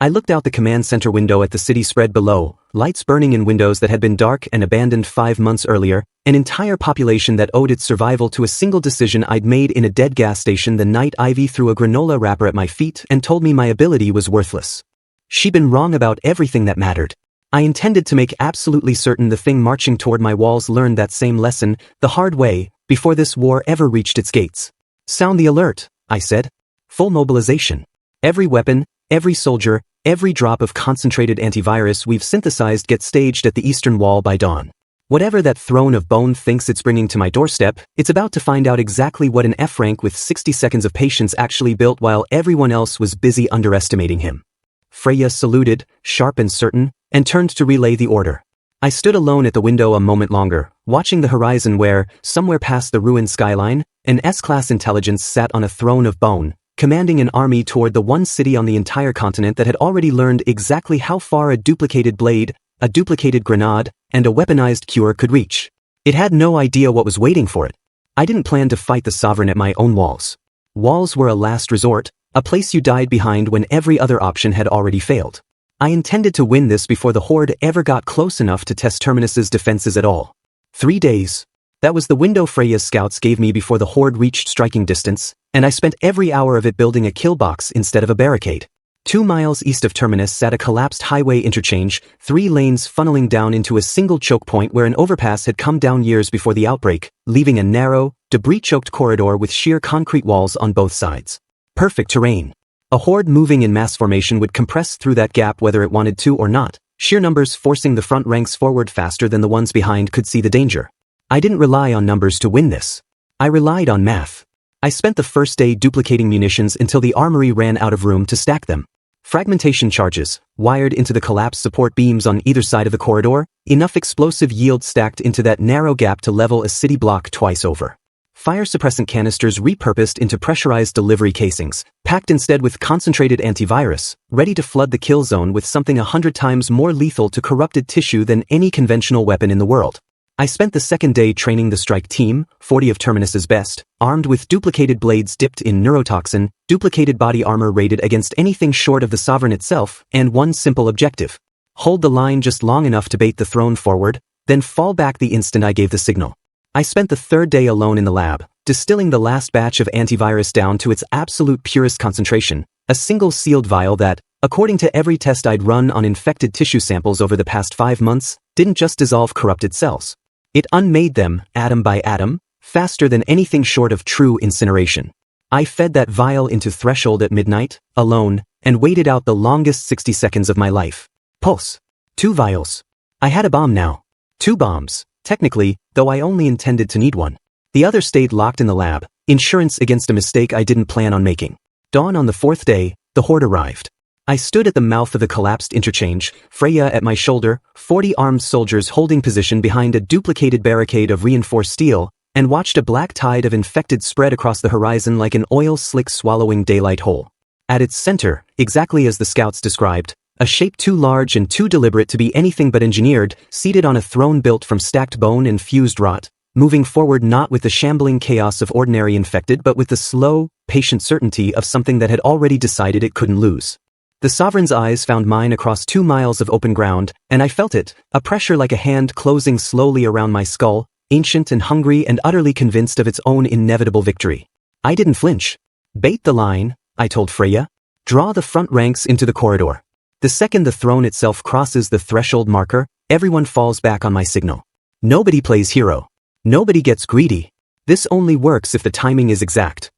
I looked out the command center window at the city spread below, lights burning in windows that had been dark and abandoned 5 months earlier, an entire population that owed its survival to a single decision I'd made in a dead gas station the night Ivy threw a granola wrapper at my feet and told me my ability was worthless. She'd been wrong about everything that mattered. I intended to make absolutely certain the thing marching toward my walls learned that same lesson, the hard way, before this war ever reached its gates. Sound the alert, I said. Full mobilization. Every weapon, every soldier, every drop of concentrated antivirus we've synthesized gets staged at the eastern wall by dawn. Whatever that throne of bone thinks it's bringing to my doorstep, it's about to find out exactly what an F-rank with 60 seconds of patience actually built while everyone else was busy underestimating him. Freya saluted, sharp and certain, and turned to relay the order. I stood alone at the window a moment longer, watching the horizon where, somewhere past the ruined skyline, an S-class intelligence sat on a throne of bone, commanding an army toward the one city on the entire continent that had already learned exactly how far a duplicated blade, a duplicated grenade, and a weaponized cure could reach. It had no idea what was waiting for it. I didn't plan to fight the sovereign at my own walls. Walls were a last resort, a place you died behind when every other option had already failed. I intended to win this before the horde ever got close enough to test Terminus's defenses at all. 3 days. That was the window Freya's scouts gave me before the horde reached striking distance, and I spent every hour of it building a kill box instead of a barricade. 2 miles east of Terminus sat a collapsed highway interchange, 3 lanes funneling down into a single choke point where an overpass had come down years before the outbreak, leaving a narrow, debris-choked corridor with sheer concrete walls on both sides. Perfect terrain. A horde moving in mass formation would compress through that gap whether it wanted to or not, sheer numbers forcing the front ranks forward faster than the ones behind could see the danger. I didn't rely on numbers to win this. I relied on math. I spent the first day duplicating munitions until the armory ran out of room to stack them. Fragmentation charges, wired into the collapsed support beams on either side of the corridor, enough explosive yield stacked into that narrow gap to level a city block twice over. Fire suppressant canisters repurposed into pressurized delivery casings, packed instead with concentrated antivirus, ready to flood the kill zone with something 100 times more lethal to corrupted tissue than any conventional weapon in the world. I spent the second day training the strike team, 40 of Terminus's best, armed with duplicated blades dipped in neurotoxin, duplicated body armor rated against anything short of the Sovereign itself, and one simple objective. Hold the line just long enough to bait the throne forward, then fall back the instant I gave the signal. I spent the third day alone in the lab, distilling the last batch of antivirus down to its absolute purest concentration, a single sealed vial that, according to every test I'd run on infected tissue samples over the past 5 months, didn't just dissolve corrupted cells. It unmade them, atom by atom, faster than anything short of true incineration. I fed that vial into Threshold at midnight, alone, and waited out the longest 60 seconds of my life. Pulse. 2 vials. I had a bomb now. 2 bombs, technically, though I only intended to need one. The other stayed locked in the lab, insurance against a mistake I didn't plan on making. Dawn on the 4th day, the horde arrived. I stood at the mouth of the collapsed interchange, Freya at my shoulder, 40 armed soldiers holding position behind a duplicated barricade of reinforced steel, and watched a black tide of infected spread across the horizon like an oil slick swallowing daylight hole. At its center, exactly as the scouts described, a shape too large and too deliberate to be anything but engineered, seated on a throne built from stacked bone and fused rot, moving forward not with the shambling chaos of ordinary infected but with the slow, patient certainty of something that had already decided it couldn't lose. The Sovereign's eyes found mine across 2 miles of open ground, and I felt it, a pressure like a hand closing slowly around my skull, ancient and hungry and utterly convinced of its own inevitable victory. I didn't flinch. Bait the line, I told Freya. Draw the front ranks into the corridor. The second the throne itself crosses the threshold marker, everyone falls back on my signal. Nobody plays hero. Nobody gets greedy. This only works if the timing is exact.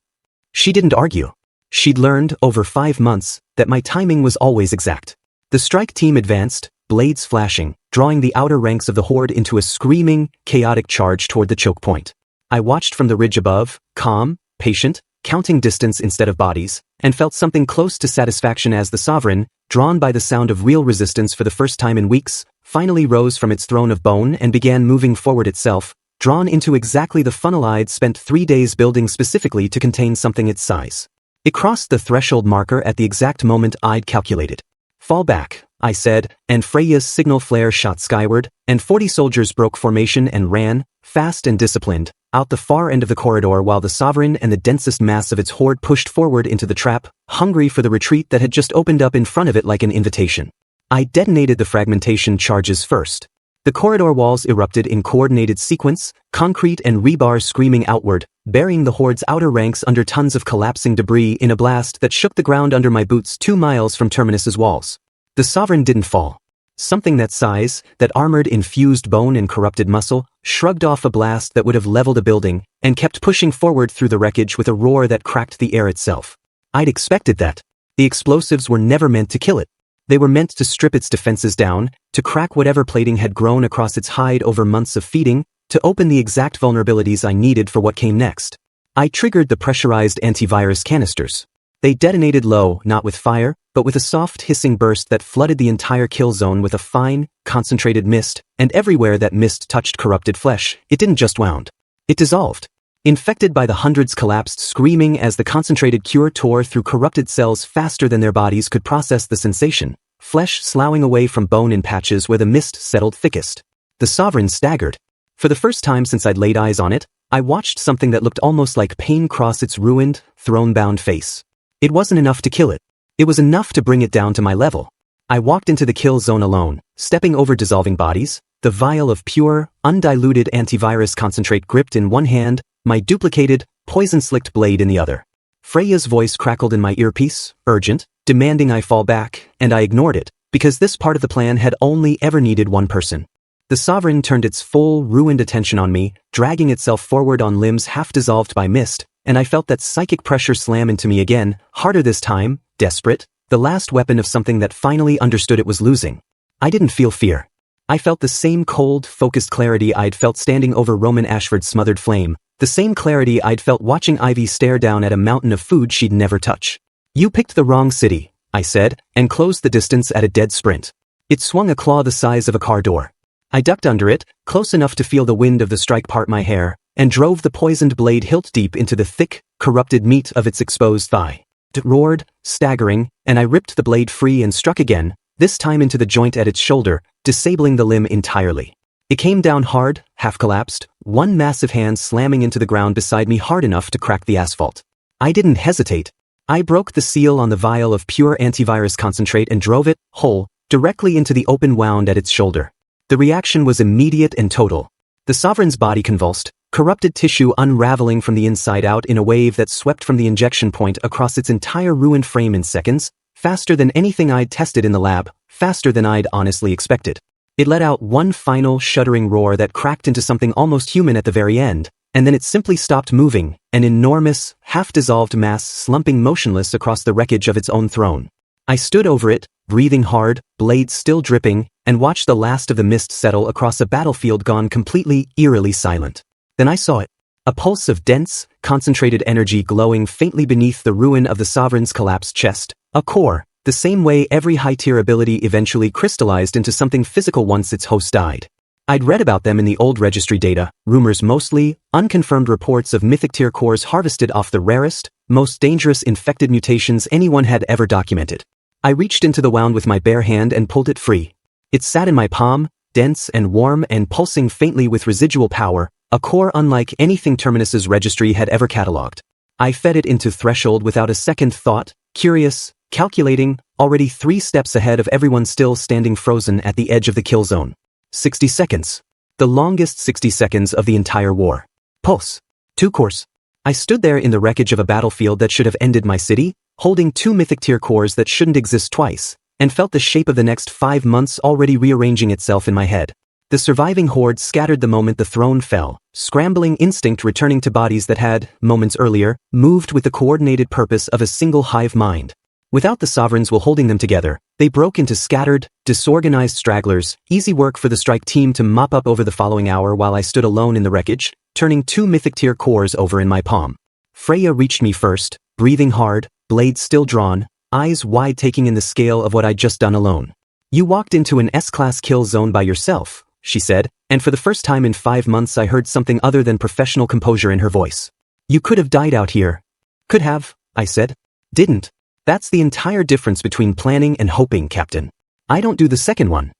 She didn't argue. She'd learned, over 5 months, that my timing was always exact. The strike team advanced, blades flashing, drawing the outer ranks of the horde into a screaming, chaotic charge toward the choke point. I watched from the ridge above, calm, patient, counting distance instead of bodies, and felt something close to satisfaction as the Sovereign, drawn by the sound of real resistance for the first time in weeks, finally rose from its throne of bone and began moving forward itself, drawn into exactly the funnel I'd spent 3 days building specifically to contain something its size. It crossed the threshold marker at the exact moment I'd calculated. Fall back, I said, and Freya's signal flare shot skyward, and 40 soldiers broke formation and ran, fast and disciplined, out the far end of the corridor while the Sovereign and the densest mass of its horde pushed forward into the trap, hungry for the retreat that had just opened up in front of it like an invitation. I detonated the fragmentation charges first. The corridor walls erupted in coordinated sequence, concrete and rebar screaming outward, burying the horde's outer ranks under tons of collapsing debris in a blast that shook the ground under my boots 2 miles from Terminus's walls. The Sovereign didn't fall. Something that size, that armored in fused bone and corrupted muscle, shrugged off a blast that would have leveled a building, and kept pushing forward through the wreckage with a roar that cracked the air itself. I'd expected that. The explosives were never meant to kill it. They were meant to strip its defenses down, to crack whatever plating had grown across its hide over months of feeding, to open the exact vulnerabilities I needed for what came next. I triggered the pressurized antivirus canisters. They detonated low, not with fire, but with a soft hissing burst that flooded the entire kill zone with a fine, concentrated mist, and everywhere that mist touched corrupted flesh, it didn't just wound. It dissolved. Infected by the hundreds collapsed screaming as the concentrated cure tore through corrupted cells faster than their bodies could process the sensation, flesh sloughing away from bone in patches where the mist settled thickest. The Sovereign staggered. For the first time since I'd laid eyes on it, I watched something that looked almost like pain cross its ruined, throne-bound face. It wasn't enough to kill it. It was enough to bring it down to my level. I walked into the kill zone alone, stepping over dissolving bodies, the vial of pure, undiluted antivirus concentrate gripped in one hand, my duplicated, poison-slicked blade in the other. Freya's voice crackled in my earpiece, urgent, demanding I fall back, and I ignored it, because this part of the plan had only ever needed one person. The Sovereign turned its full, ruined attention on me, dragging itself forward on limbs half-dissolved by mist, and I felt that psychic pressure slam into me again, harder this time, desperate, the last weapon of something that finally understood it was losing. I didn't feel fear. I felt the same cold, focused clarity I'd felt standing over Roman Ashford's smothered flame, the same clarity I'd felt watching Ivy stare down at a mountain of food she'd never touch. You picked the wrong city, I said, and closed the distance at a dead sprint. It swung a claw the size of a car door. I ducked under it, close enough to feel the wind of the strike part my hair, and drove the poisoned blade hilt deep into the thick, corrupted meat of its exposed thigh. It roared, staggering, and I ripped the blade free and struck again, this time into the joint at its shoulder, disabling the limb entirely. It came down hard, half-collapsed, one massive hand slamming into the ground beside me hard enough to crack the asphalt. I didn't hesitate. I broke the seal on the vial of pure antivirus concentrate and drove it, whole, directly into the open wound at its shoulder. The reaction was immediate and total. The sovereign's body convulsed, corrupted tissue unraveling from the inside out in a wave that swept from the injection point across its entire ruined frame in seconds, faster than anything I'd tested in the lab, faster than I'd honestly expected. It let out one final shuddering roar that cracked into something almost human at the very end, and then it simply stopped moving, an enormous, half-dissolved mass slumping motionless across the wreckage of its own throne. I stood over it, breathing hard, blade still dripping, and watched the last of the mist settle across a battlefield gone completely, eerily silent. Then I saw it. A pulse of dense, concentrated energy glowing faintly beneath the ruin of the sovereign's collapsed chest, a core, the same way every high-tier ability eventually crystallized into something physical once its host died. I'd read about them in the old registry data, rumors mostly, unconfirmed reports of Mythic-tier cores harvested off the rarest, most dangerous infected mutations anyone had ever documented. I reached into the wound with my bare hand and pulled it free. It sat in my palm, dense and warm and pulsing faintly with residual power, a core unlike anything Terminus's registry had ever catalogued. I fed it into Threshold without a second thought, curious, calculating, already 3 steps ahead of everyone still standing frozen at the edge of the kill zone. 60 seconds. The longest 60 seconds of the entire war. Pulse. 2 cores. I stood there in the wreckage of a battlefield that should have ended my city, holding 2 Mythic-tier cores that shouldn't exist twice, and felt the shape of the next 5 months already rearranging itself in my head. The surviving horde scattered the moment the throne fell, scrambling instinct returning to bodies that had, moments earlier, moved with the coordinated purpose of a single hive mind. Without the sovereigns will holding them together, they broke into scattered, disorganized stragglers, easy work for the strike team to mop up over the following hour while I stood alone in the wreckage, turning 2 Mythic-tier cores over in my palm. Freya reached me first, breathing hard, blade still drawn, eyes wide taking in the scale of what I'd just done alone. You walked into an S-class kill zone by yourself, she said, and for the first time in 5 months I heard something other than professional composure in her voice. You could have died out here. Could have, I said. Didn't. That's the entire difference between planning and hoping, Captain. I don't do the second one.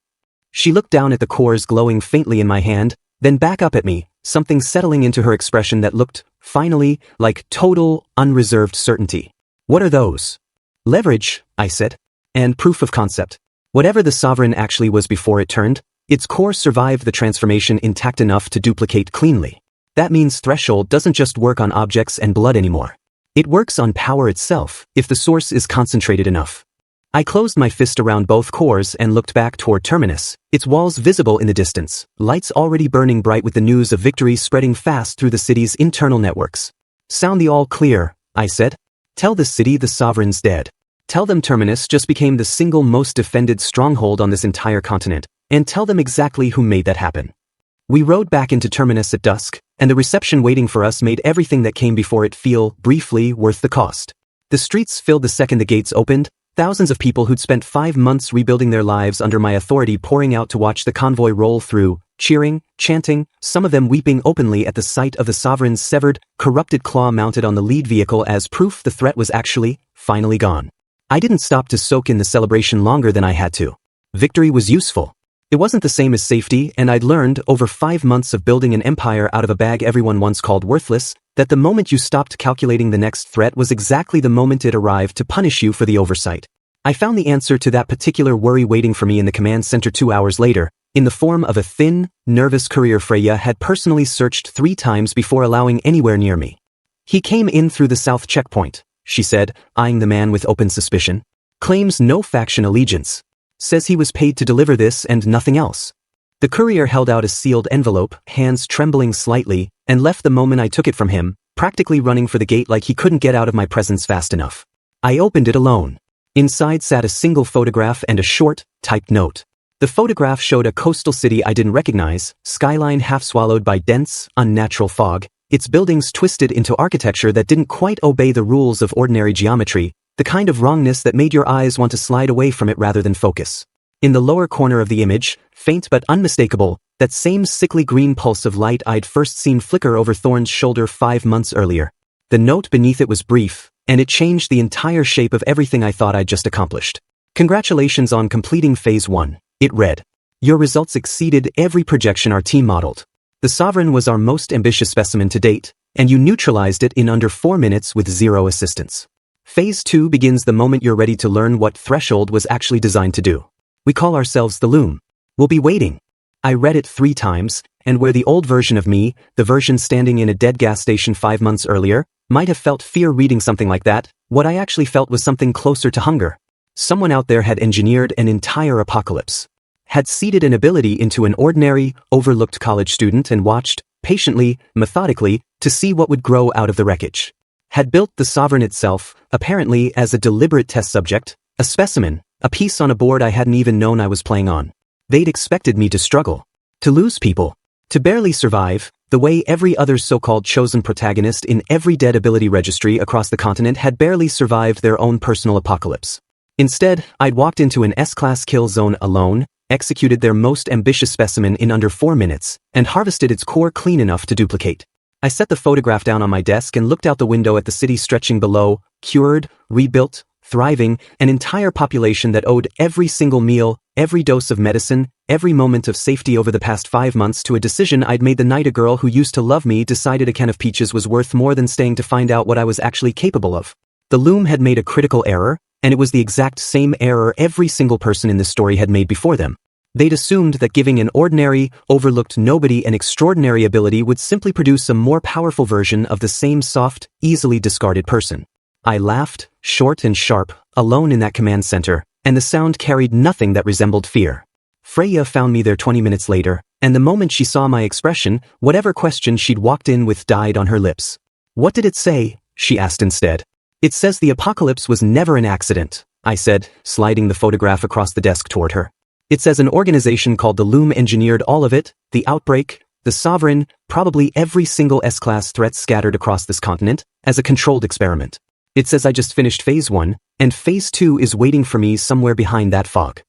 She looked down at the cores glowing faintly in my hand, then back up at me, something settling into her expression that looked, finally, like total, unreserved certainty. What are those? Leverage, I said. And proof of concept. Whatever the sovereign actually was before it turned, its core survived the transformation intact enough to duplicate cleanly. That means Threshold doesn't just work on objects and blood anymore. It works on power itself, if the source is concentrated enough. I closed my fist around both cores and looked back toward Terminus, its walls visible in the distance, lights already burning bright with the news of victory spreading fast through the city's internal networks. Sound the all clear, I said. Tell the city the sovereign's dead. Tell them Terminus just became the single most defended stronghold on this entire continent, and tell them exactly who made that happen. We rode back into Terminus at dusk, and the reception waiting for us made everything that came before it feel, briefly, worth the cost. The streets filled the second the gates opened, thousands of people who'd spent 5 months rebuilding their lives under my authority pouring out to watch the convoy roll through, cheering, chanting, some of them weeping openly at the sight of the sovereign's severed, corrupted claw mounted on the lead vehicle as proof the threat was actually, finally gone. I didn't stop to soak in the celebration longer than I had to. Victory was useful. It wasn't the same as safety, and I'd learned, over 5 months of building an empire out of a bag everyone once called worthless, that the moment you stopped calculating the next threat was exactly the moment it arrived to punish you for the oversight. I found the answer to that particular worry waiting for me in the command center 2 hours later, in the form of a thin, nervous courier Freya had personally searched 3 times before allowing anywhere near me. He came in through the south checkpoint, she said, eyeing the man with open suspicion. Claims no faction allegiance. Says he was paid to deliver this and nothing else. The courier held out a sealed envelope, hands trembling slightly, and left the moment I took it from him, practically running for the gate like he couldn't get out of my presence fast enough. I opened it alone. Inside sat a single photograph and a short, typed note. The photograph showed a coastal city I didn't recognize, skyline half swallowed by dense, unnatural fog, its buildings twisted into architecture that didn't quite obey the rules of ordinary geometry, The kind of wrongness that made your eyes want to slide away from it rather than focus. In the lower corner of the image, faint but unmistakable, that same sickly green pulse of light I'd first seen flicker over Thorn's shoulder 5 months earlier. The note beneath it was brief, and it changed the entire shape of everything I thought I'd just accomplished. Congratulations on completing Phase 1, it read. Your results exceeded every projection our team modeled. The Sovereign was our most ambitious specimen to date, and you neutralized it in under 4 minutes with 0 assistance. Phase 2 begins the moment you're ready to learn what Threshold was actually designed to do. We call ourselves the Loom. We'll be waiting. I read it 3 times, and where the old version of me, the version standing in a dead gas station 5 months earlier, might have felt fear reading something like that, what I actually felt was something closer to hunger. Someone out there had engineered an entire apocalypse. Had seeded an ability into an ordinary, overlooked college student and watched, patiently, methodically, to see what would grow out of the wreckage. Had built the Sovereign itself, apparently as a deliberate test subject, a specimen, a piece on a board I hadn't even known I was playing on. They'd expected me to struggle. To lose people. To barely survive, the way every other so-called chosen protagonist in every dead ability registry across the continent had barely survived their own personal apocalypse. Instead, I'd walked into an S-class kill zone alone, executed their most ambitious specimen in under 4 minutes, and harvested its core clean enough to duplicate. I set the photograph down on my desk and looked out the window at the city stretching below, cured, rebuilt, thriving, an entire population that owed every single meal, every dose of medicine, every moment of safety over the past 5 months to a decision I'd made the night a girl who used to love me decided a can of peaches was worth more than staying to find out what I was actually capable of. The Loom had made a critical error, and it was the exact same error every single person in this story had made before them. They'd assumed that giving an ordinary, overlooked nobody an extraordinary ability would simply produce a more powerful version of the same soft, easily discarded person. I laughed, short and sharp, alone in that command center, and the sound carried nothing that resembled fear. Freya found me there 20 minutes later, and the moment she saw my expression, whatever question she'd walked in with died on her lips. What did it say? She asked instead. It says the apocalypse was never an accident, I said, sliding the photograph across the desk toward her. It says an organization called the Loom engineered all of it, the outbreak, the Sovereign, probably every single S-class threat scattered across this continent, as a controlled experiment. It says I just finished Phase 1, and Phase 2 is waiting for me somewhere behind that fog.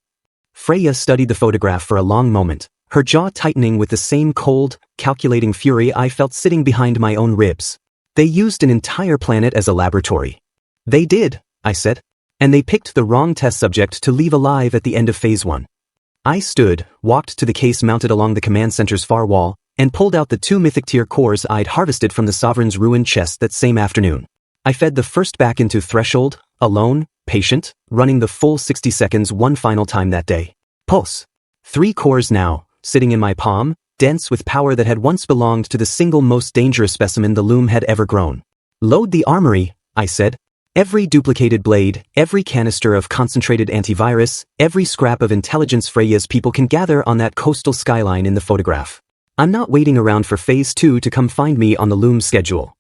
Freya studied the photograph for a long moment, her jaw tightening with the same cold, calculating fury I felt sitting behind my own ribs. They used an entire planet as a laboratory. They did, I said. And they picked the wrong test subject to leave alive at the end of Phase 1. I stood, walked to the case mounted along the command center's far wall, and pulled out the 2 Mythic-tier cores I'd harvested from the Sovereign's ruined chest that same afternoon. I fed the first back into Threshold, alone, patient, running the full 60 seconds one final time that day. Pulse. 3 cores now, sitting in my palm, dense with power that had once belonged to the single most dangerous specimen the Loom had ever grown. Load the armory, I said. Every duplicated blade, every canister of concentrated antivirus, every scrap of intelligence Freya's people can gather on that coastal skyline in the photograph. I'm not waiting around for Phase 2 to come find me on the Loom's schedule.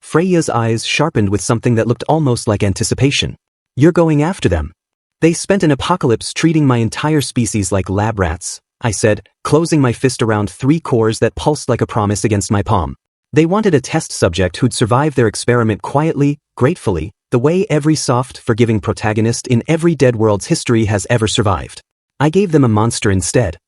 Freya's eyes sharpened with something that looked almost like anticipation. You're going after them. They spent an apocalypse treating my entire species like lab rats, I said, closing my fist around 3 cores that pulsed like a promise against my palm. They wanted a test subject who'd survive their experiment quietly, gratefully, the way every soft, forgiving protagonist in every dead world's history has ever survived. I gave them a monster instead.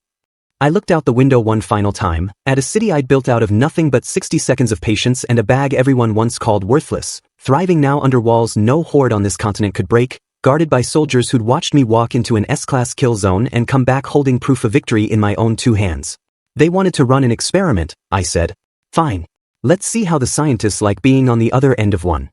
I looked out the window one final time, at a city I'd built out of nothing but 60 seconds of patience and a bag everyone once called worthless, thriving now under walls no horde on this continent could break, guarded by soldiers who'd watched me walk into an S-class kill zone and come back holding proof of victory in my own 2 hands. They wanted to run an experiment, I said. Fine. Let's see how the scientists like being on the other end of one.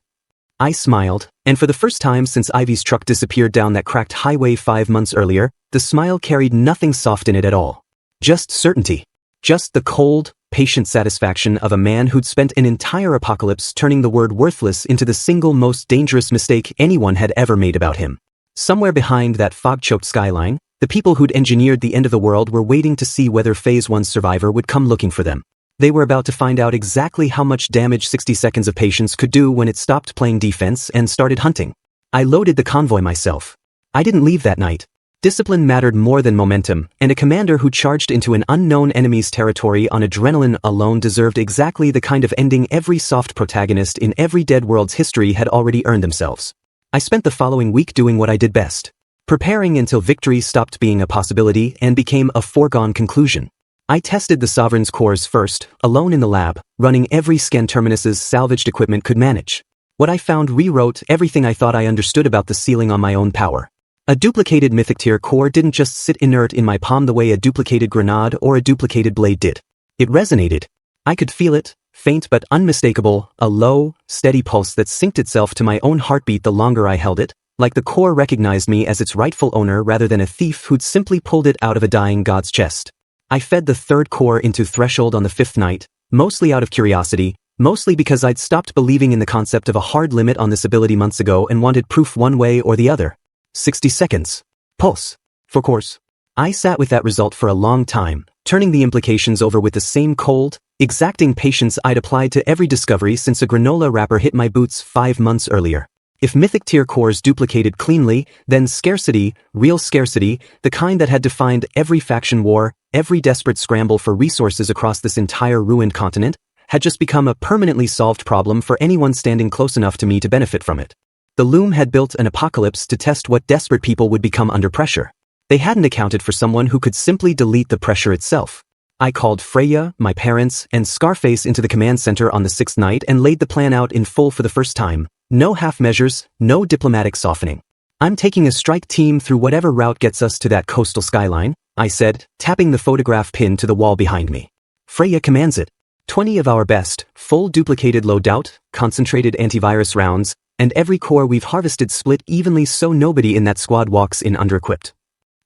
I smiled, and for the first time since Ivy's truck disappeared down that cracked highway 5 months earlier, the smile carried nothing soft in it at all. Just certainty. Just the cold, patient satisfaction of a man who'd spent an entire apocalypse turning the word worthless into the single most dangerous mistake anyone had ever made about him. Somewhere behind that fog-choked skyline, the people who'd engineered the end of the world were waiting to see whether Phase 1's survivor would come looking for them. They were about to find out exactly how much damage 60 seconds of patience could do when it stopped playing defense and started hunting. I loaded the convoy myself. I didn't leave that night. Discipline mattered more than momentum, and a commander who charged into an unknown enemy's territory on adrenaline alone deserved exactly the kind of ending every soft protagonist in every dead world's history had already earned themselves. I spent the following week doing what I did best. Preparing until victory stopped being a possibility and became a foregone conclusion. I tested the Sovereign's cores first, alone in the lab, running every scan Terminus's salvaged equipment could manage. What I found rewrote everything I thought I understood about the ceiling on my own power. A duplicated Mythic-tier core didn't just sit inert in my palm the way a duplicated grenade or a duplicated blade did. It resonated. I could feel it, faint but unmistakable, a low, steady pulse that synced itself to my own heartbeat the longer I held it, like the core recognized me as its rightful owner rather than a thief who'd simply pulled it out of a dying god's chest. I fed the third core into Threshold on the 5th night, mostly out of curiosity, mostly because I'd stopped believing in the concept of a hard limit on this ability months ago and wanted proof one way or the other. 60 seconds. Pulse. For course. I sat with that result for a long time, turning the implications over with the same cold, exacting patience I'd applied to every discovery since a granola wrapper hit my boots 5 months earlier. If Mythic-tier cores duplicated cleanly, then scarcity, real scarcity, the kind that had defined every faction war, every desperate scramble for resources across this entire ruined continent, had just become a permanently solved problem for anyone standing close enough to me to benefit from it. The Loom had built an apocalypse to test what desperate people would become under pressure. They hadn't accounted for someone who could simply delete the pressure itself. I called Freya, my parents, and Scarface into the command center on the 6th night and laid the plan out in full for the first time. No half measures, no diplomatic softening. I'm taking a strike team through whatever route gets us to that coastal skyline, I said, tapping the photograph pin to the wall behind me. Freya commands it. 20 of our best, full duplicated loadout, concentrated antivirus rounds, and every core we've harvested split evenly so nobody in that squad walks in under-equipped.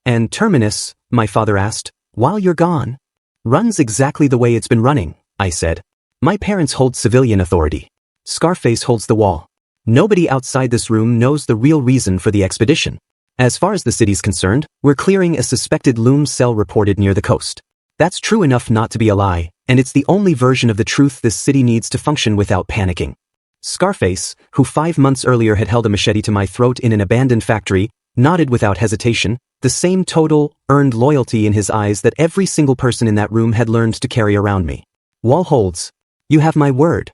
And Terminus, my father asked, while you're gone? Runs exactly the way it's been running, I said. My parents hold civilian authority. Scarface holds the wall. Nobody outside this room knows the real reason for the expedition. As far as the city's concerned, we're clearing a suspected Loom cell reported near the coast. That's true enough not to be a lie, and it's the only version of the truth this city needs to function without panicking. Scarface, who 5 months earlier had held a machete to my throat in an abandoned factory, nodded without hesitation, the same total, earned loyalty in his eyes that every single person in that room had learned to carry around me. Wall holds. You have my word.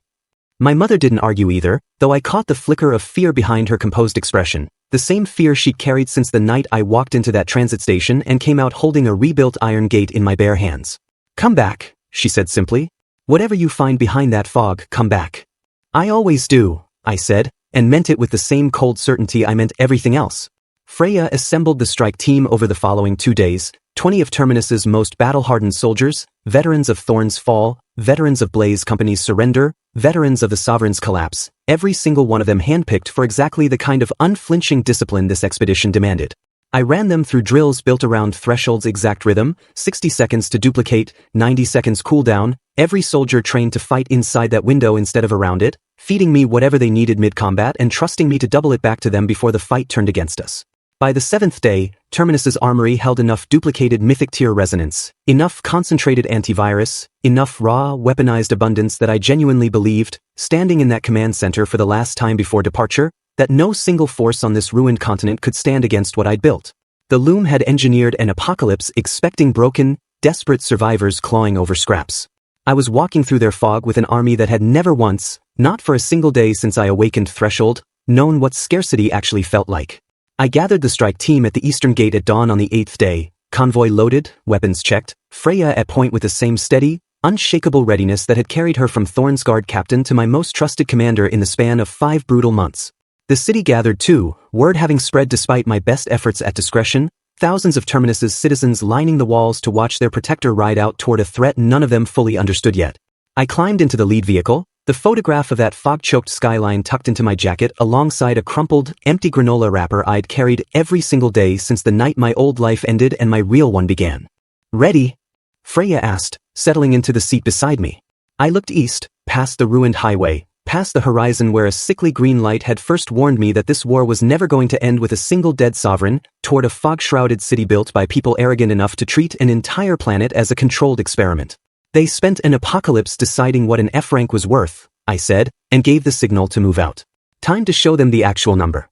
My mother didn't argue either, though I caught the flicker of fear behind her composed expression, the same fear she'd carried since the night I walked into that transit station and came out holding a rebuilt iron gate in my bare hands. Come back, she said simply. Whatever you find behind that fog, come back. I always do, I said, and meant it with the same cold certainty I meant everything else. Freya assembled the strike team over the following 2 days, 20 of Terminus's most battle-hardened soldiers, veterans of Thorn's fall, veterans of Blaze Company's surrender, veterans of the Sovereign's collapse, every single one of them handpicked for exactly the kind of unflinching discipline this expedition demanded. I ran them through drills built around Threshold's exact rhythm, 60 seconds to duplicate, 90 seconds cooldown, every soldier trained to fight inside that window instead of around it, feeding me whatever they needed mid-combat and trusting me to double it back to them before the fight turned against us. By the 7th day, Terminus's armory held enough duplicated Mythic-tier resonance, enough concentrated antivirus, enough raw, weaponized abundance that I genuinely believed, standing in that command center for the last time before departure, that no single force on this ruined continent could stand against what I'd built. The Loom had engineered an apocalypse expecting broken, desperate survivors clawing over scraps. I was walking through their fog with an army that had never once, not for a single day since I awakened Threshold, known what scarcity actually felt like. I gathered the strike team at the eastern gate at dawn on the 8th day, convoy loaded, weapons checked, Freya at point with the same steady, unshakable readiness that had carried her from Thorn's guard captain to my most trusted commander in the span of 5 brutal months. The city gathered too, word having spread despite my best efforts at discretion, thousands of Terminus's citizens lining the walls to watch their protector ride out toward a threat none of them fully understood yet. I climbed into the lead vehicle, the photograph of that fog-choked skyline tucked into my jacket alongside a crumpled, empty granola wrapper I'd carried every single day since the night my old life ended and my real one began. Ready? Freya asked, settling into the seat beside me. I looked east, past the ruined highway, past the horizon where a sickly green light had first warned me that this war was never going to end with a single dead sovereign, toward a fog-shrouded city built by people arrogant enough to treat an entire planet as a controlled experiment. They spent an apocalypse deciding what an F rank was worth, I said, and gave the signal to move out. Time to show them the actual number.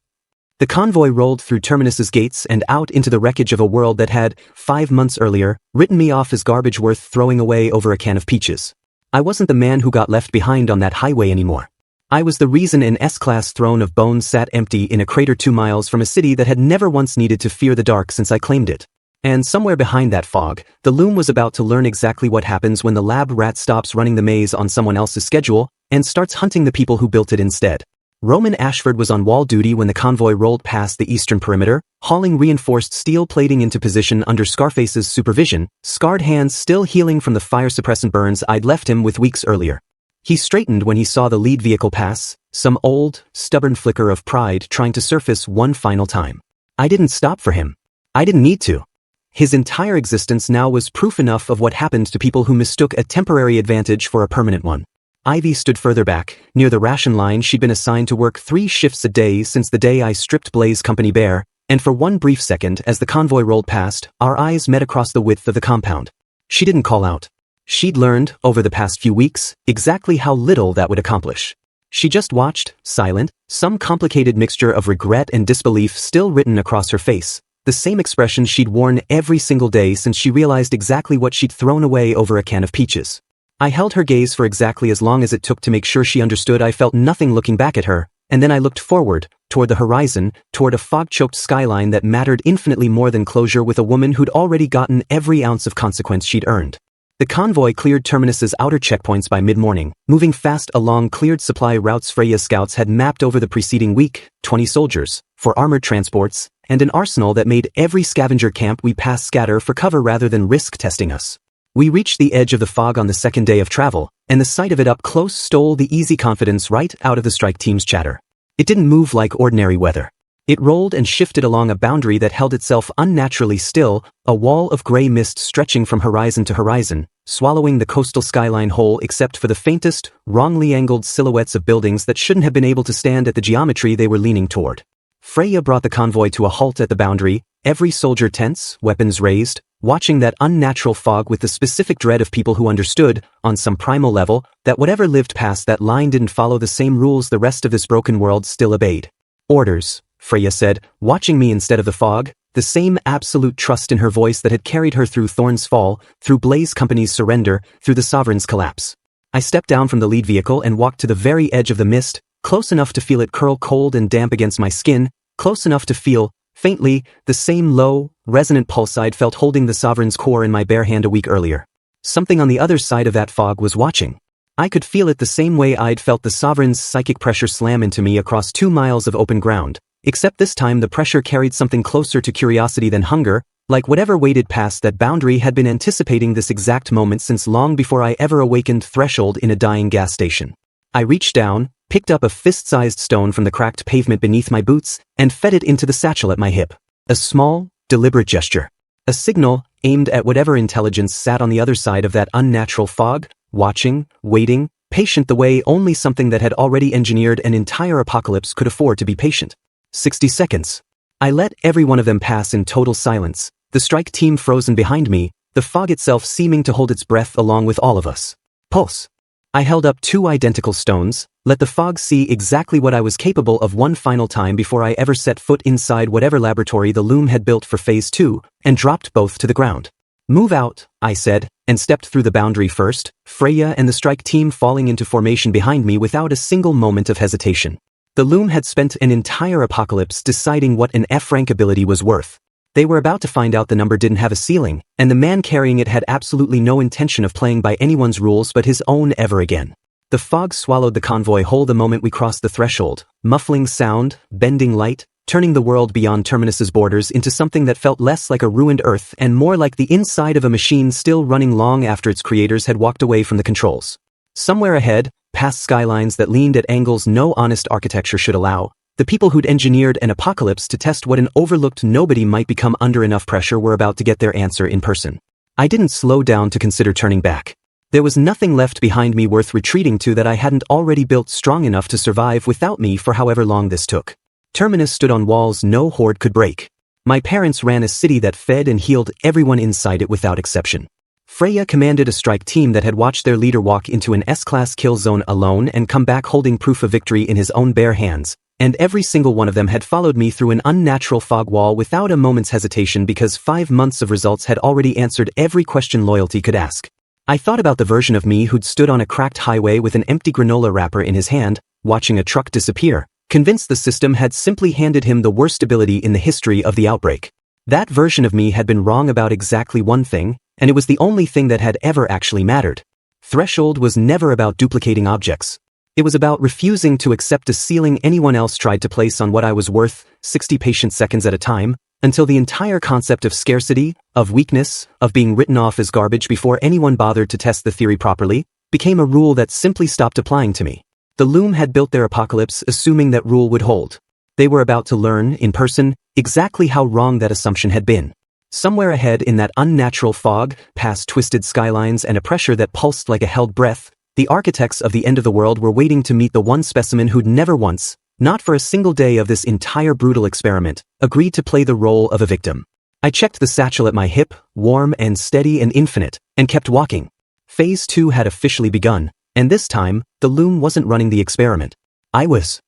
The convoy rolled through Terminus's gates and out into the wreckage of a world that had, 5 months earlier, written me off as garbage worth throwing away over a can of peaches. I wasn't the man who got left behind on that highway anymore. I was the reason an S-class throne of bones sat empty in a crater 2 miles from a city that had never once needed to fear the dark since I claimed it. And somewhere behind that fog, the loom was about to learn exactly what happens when the lab rat stops running the maze on someone else's schedule and starts hunting the people who built it instead. Roman Ashford was on wall duty when the convoy rolled past the eastern perimeter, hauling reinforced steel plating into position under Scarface's supervision, scarred hands still healing from the fire-suppressant burns I'd left him with weeks earlier. He straightened when he saw the lead vehicle pass, some old, stubborn flicker of pride trying to surface one final time. I didn't stop for him. I didn't need to. His entire existence now was proof enough of what happened to people who mistook a temporary advantage for a permanent one. Ivy stood further back, near the ration line. She'd been assigned to work 3 shifts a day since the day I stripped Blaze Company bare, and for one brief second as the convoy rolled past, our eyes met across the width of the compound. She didn't call out. She'd learned, over the past few weeks, exactly how little that would accomplish. She just watched, silent, some complicated mixture of regret and disbelief still written across her face, the same expression she'd worn every single day since she realized exactly what she'd thrown away over a can of peaches. I held her gaze for exactly as long as it took to make sure she understood I felt nothing looking back at her, and then I looked forward, toward the horizon, toward a fog-choked skyline that mattered infinitely more than closure with a woman who'd already gotten every ounce of consequence she'd earned. The convoy cleared Terminus's outer checkpoints by mid-morning, moving fast along cleared supply routes Freya scouts had mapped over the preceding week, 20 soldiers, for armored transports, and an arsenal that made every scavenger camp we passed scatter for cover rather than risk testing us. We reached the edge of the fog on the second day of travel, and the sight of it up close stole the easy confidence right out of the strike team's chatter. It didn't move like ordinary weather. It rolled and shifted along a boundary that held itself unnaturally still, a wall of gray mist stretching from horizon to horizon, swallowing the coastal skyline whole except for the faintest, wrongly angled silhouettes of buildings that shouldn't have been able to stand at the geometry they were leaning toward. Freya brought the convoy to a halt at the boundary, every soldier tense, weapons raised, watching that unnatural fog with the specific dread of people who understood, on some primal level, that whatever lived past that line didn't follow the same rules the rest of this broken world still obeyed. Orders, Freya said, watching me instead of the fog, the same absolute trust in her voice that had carried her through Thorn's fall, through Blaze Company's surrender, through the Sovereign's collapse. I stepped down from the lead vehicle and walked to the very edge of the mist, close enough to feel it curl cold and damp against my skin, close enough to feel, faintly, the same low, resonant pulse I'd felt holding the Sovereign's core in my bare hand a week earlier. Something on the other side of that fog was watching. I could feel it the same way I'd felt the Sovereign's psychic pressure slam into me across 2 miles of open ground, except this time the pressure carried something closer to curiosity than hunger, like whatever waited past that boundary had been anticipating this exact moment since long before I ever awakened threshold in a dying gas station. I reached down, picked up a fist-sized stone from the cracked pavement beneath my boots, and fed it into the satchel at my hip. A small, deliberate gesture. A signal, aimed at whatever intelligence sat on the other side of that unnatural fog, watching, waiting, patient the way only something that had already engineered an entire apocalypse could afford to be patient. 60 seconds. I let every one of them pass in total silence, the strike team frozen behind me, the fog itself seeming to hold its breath along with all of us. Pulse. I held up 2 identical stones, let the fog see exactly what I was capable of one final time before I ever set foot inside whatever laboratory the loom had built for Phase 2, and dropped both to the ground. Move out, I said, and stepped through the boundary first, Freya and the strike team falling into formation behind me without a single moment of hesitation. The loom had spent an entire apocalypse deciding what an F-rank ability was worth. They were about to find out the number didn't have a ceiling, and the man carrying it had absolutely no intention of playing by anyone's rules but his own ever again. The fog swallowed the convoy whole the moment we crossed the threshold, muffling sound, bending light, turning the world beyond Terminus's borders into something that felt less like a ruined Earth and more like the inside of a machine still running long after its creators had walked away from the controls. Somewhere ahead, past skylines that leaned at angles no honest architecture should allow, the people who'd engineered an apocalypse to test what an overlooked nobody might become under enough pressure were about to get their answer in person. I didn't slow down to consider turning back. There was nothing left behind me worth retreating to that I hadn't already built strong enough to survive without me for however long this took. Terminus stood on walls no horde could break. My parents ran a city that fed and healed everyone inside it without exception. Freya commanded a strike team that had watched their leader walk into an S-class kill zone alone and come back holding proof of victory in his own bare hands, and every single one of them had followed me through an unnatural fog wall without a moment's hesitation because 5 months of results had already answered every question loyalty could ask. I thought about the version of me who'd stood on a cracked highway with an empty granola wrapper in his hand, watching a truck disappear, convinced the system had simply handed him the worst ability in the history of the outbreak. That version of me had been wrong about exactly one thing, and it was the only thing that had ever actually mattered. Threshold was never about duplicating objects. It was about refusing to accept a ceiling anyone else tried to place on what I was worth, 60 patient seconds at a time, until the entire concept of scarcity, of weakness, of being written off as garbage before anyone bothered to test the theory properly, became a rule that simply stopped applying to me. The Loom had built their apocalypse assuming that rule would hold. They were about to learn, in person, exactly how wrong that assumption had been. Somewhere ahead in that unnatural fog, past twisted skylines and a pressure that pulsed like a held breath, the architects of the end of the world were waiting to meet the one specimen who'd never once, not for a single day of this entire brutal experiment, agreed to play the role of a victim. I checked the satchel at my hip, warm and steady and infinite, and kept walking. Phase 2 had officially begun, and this time, the Loom wasn't running the experiment. I was.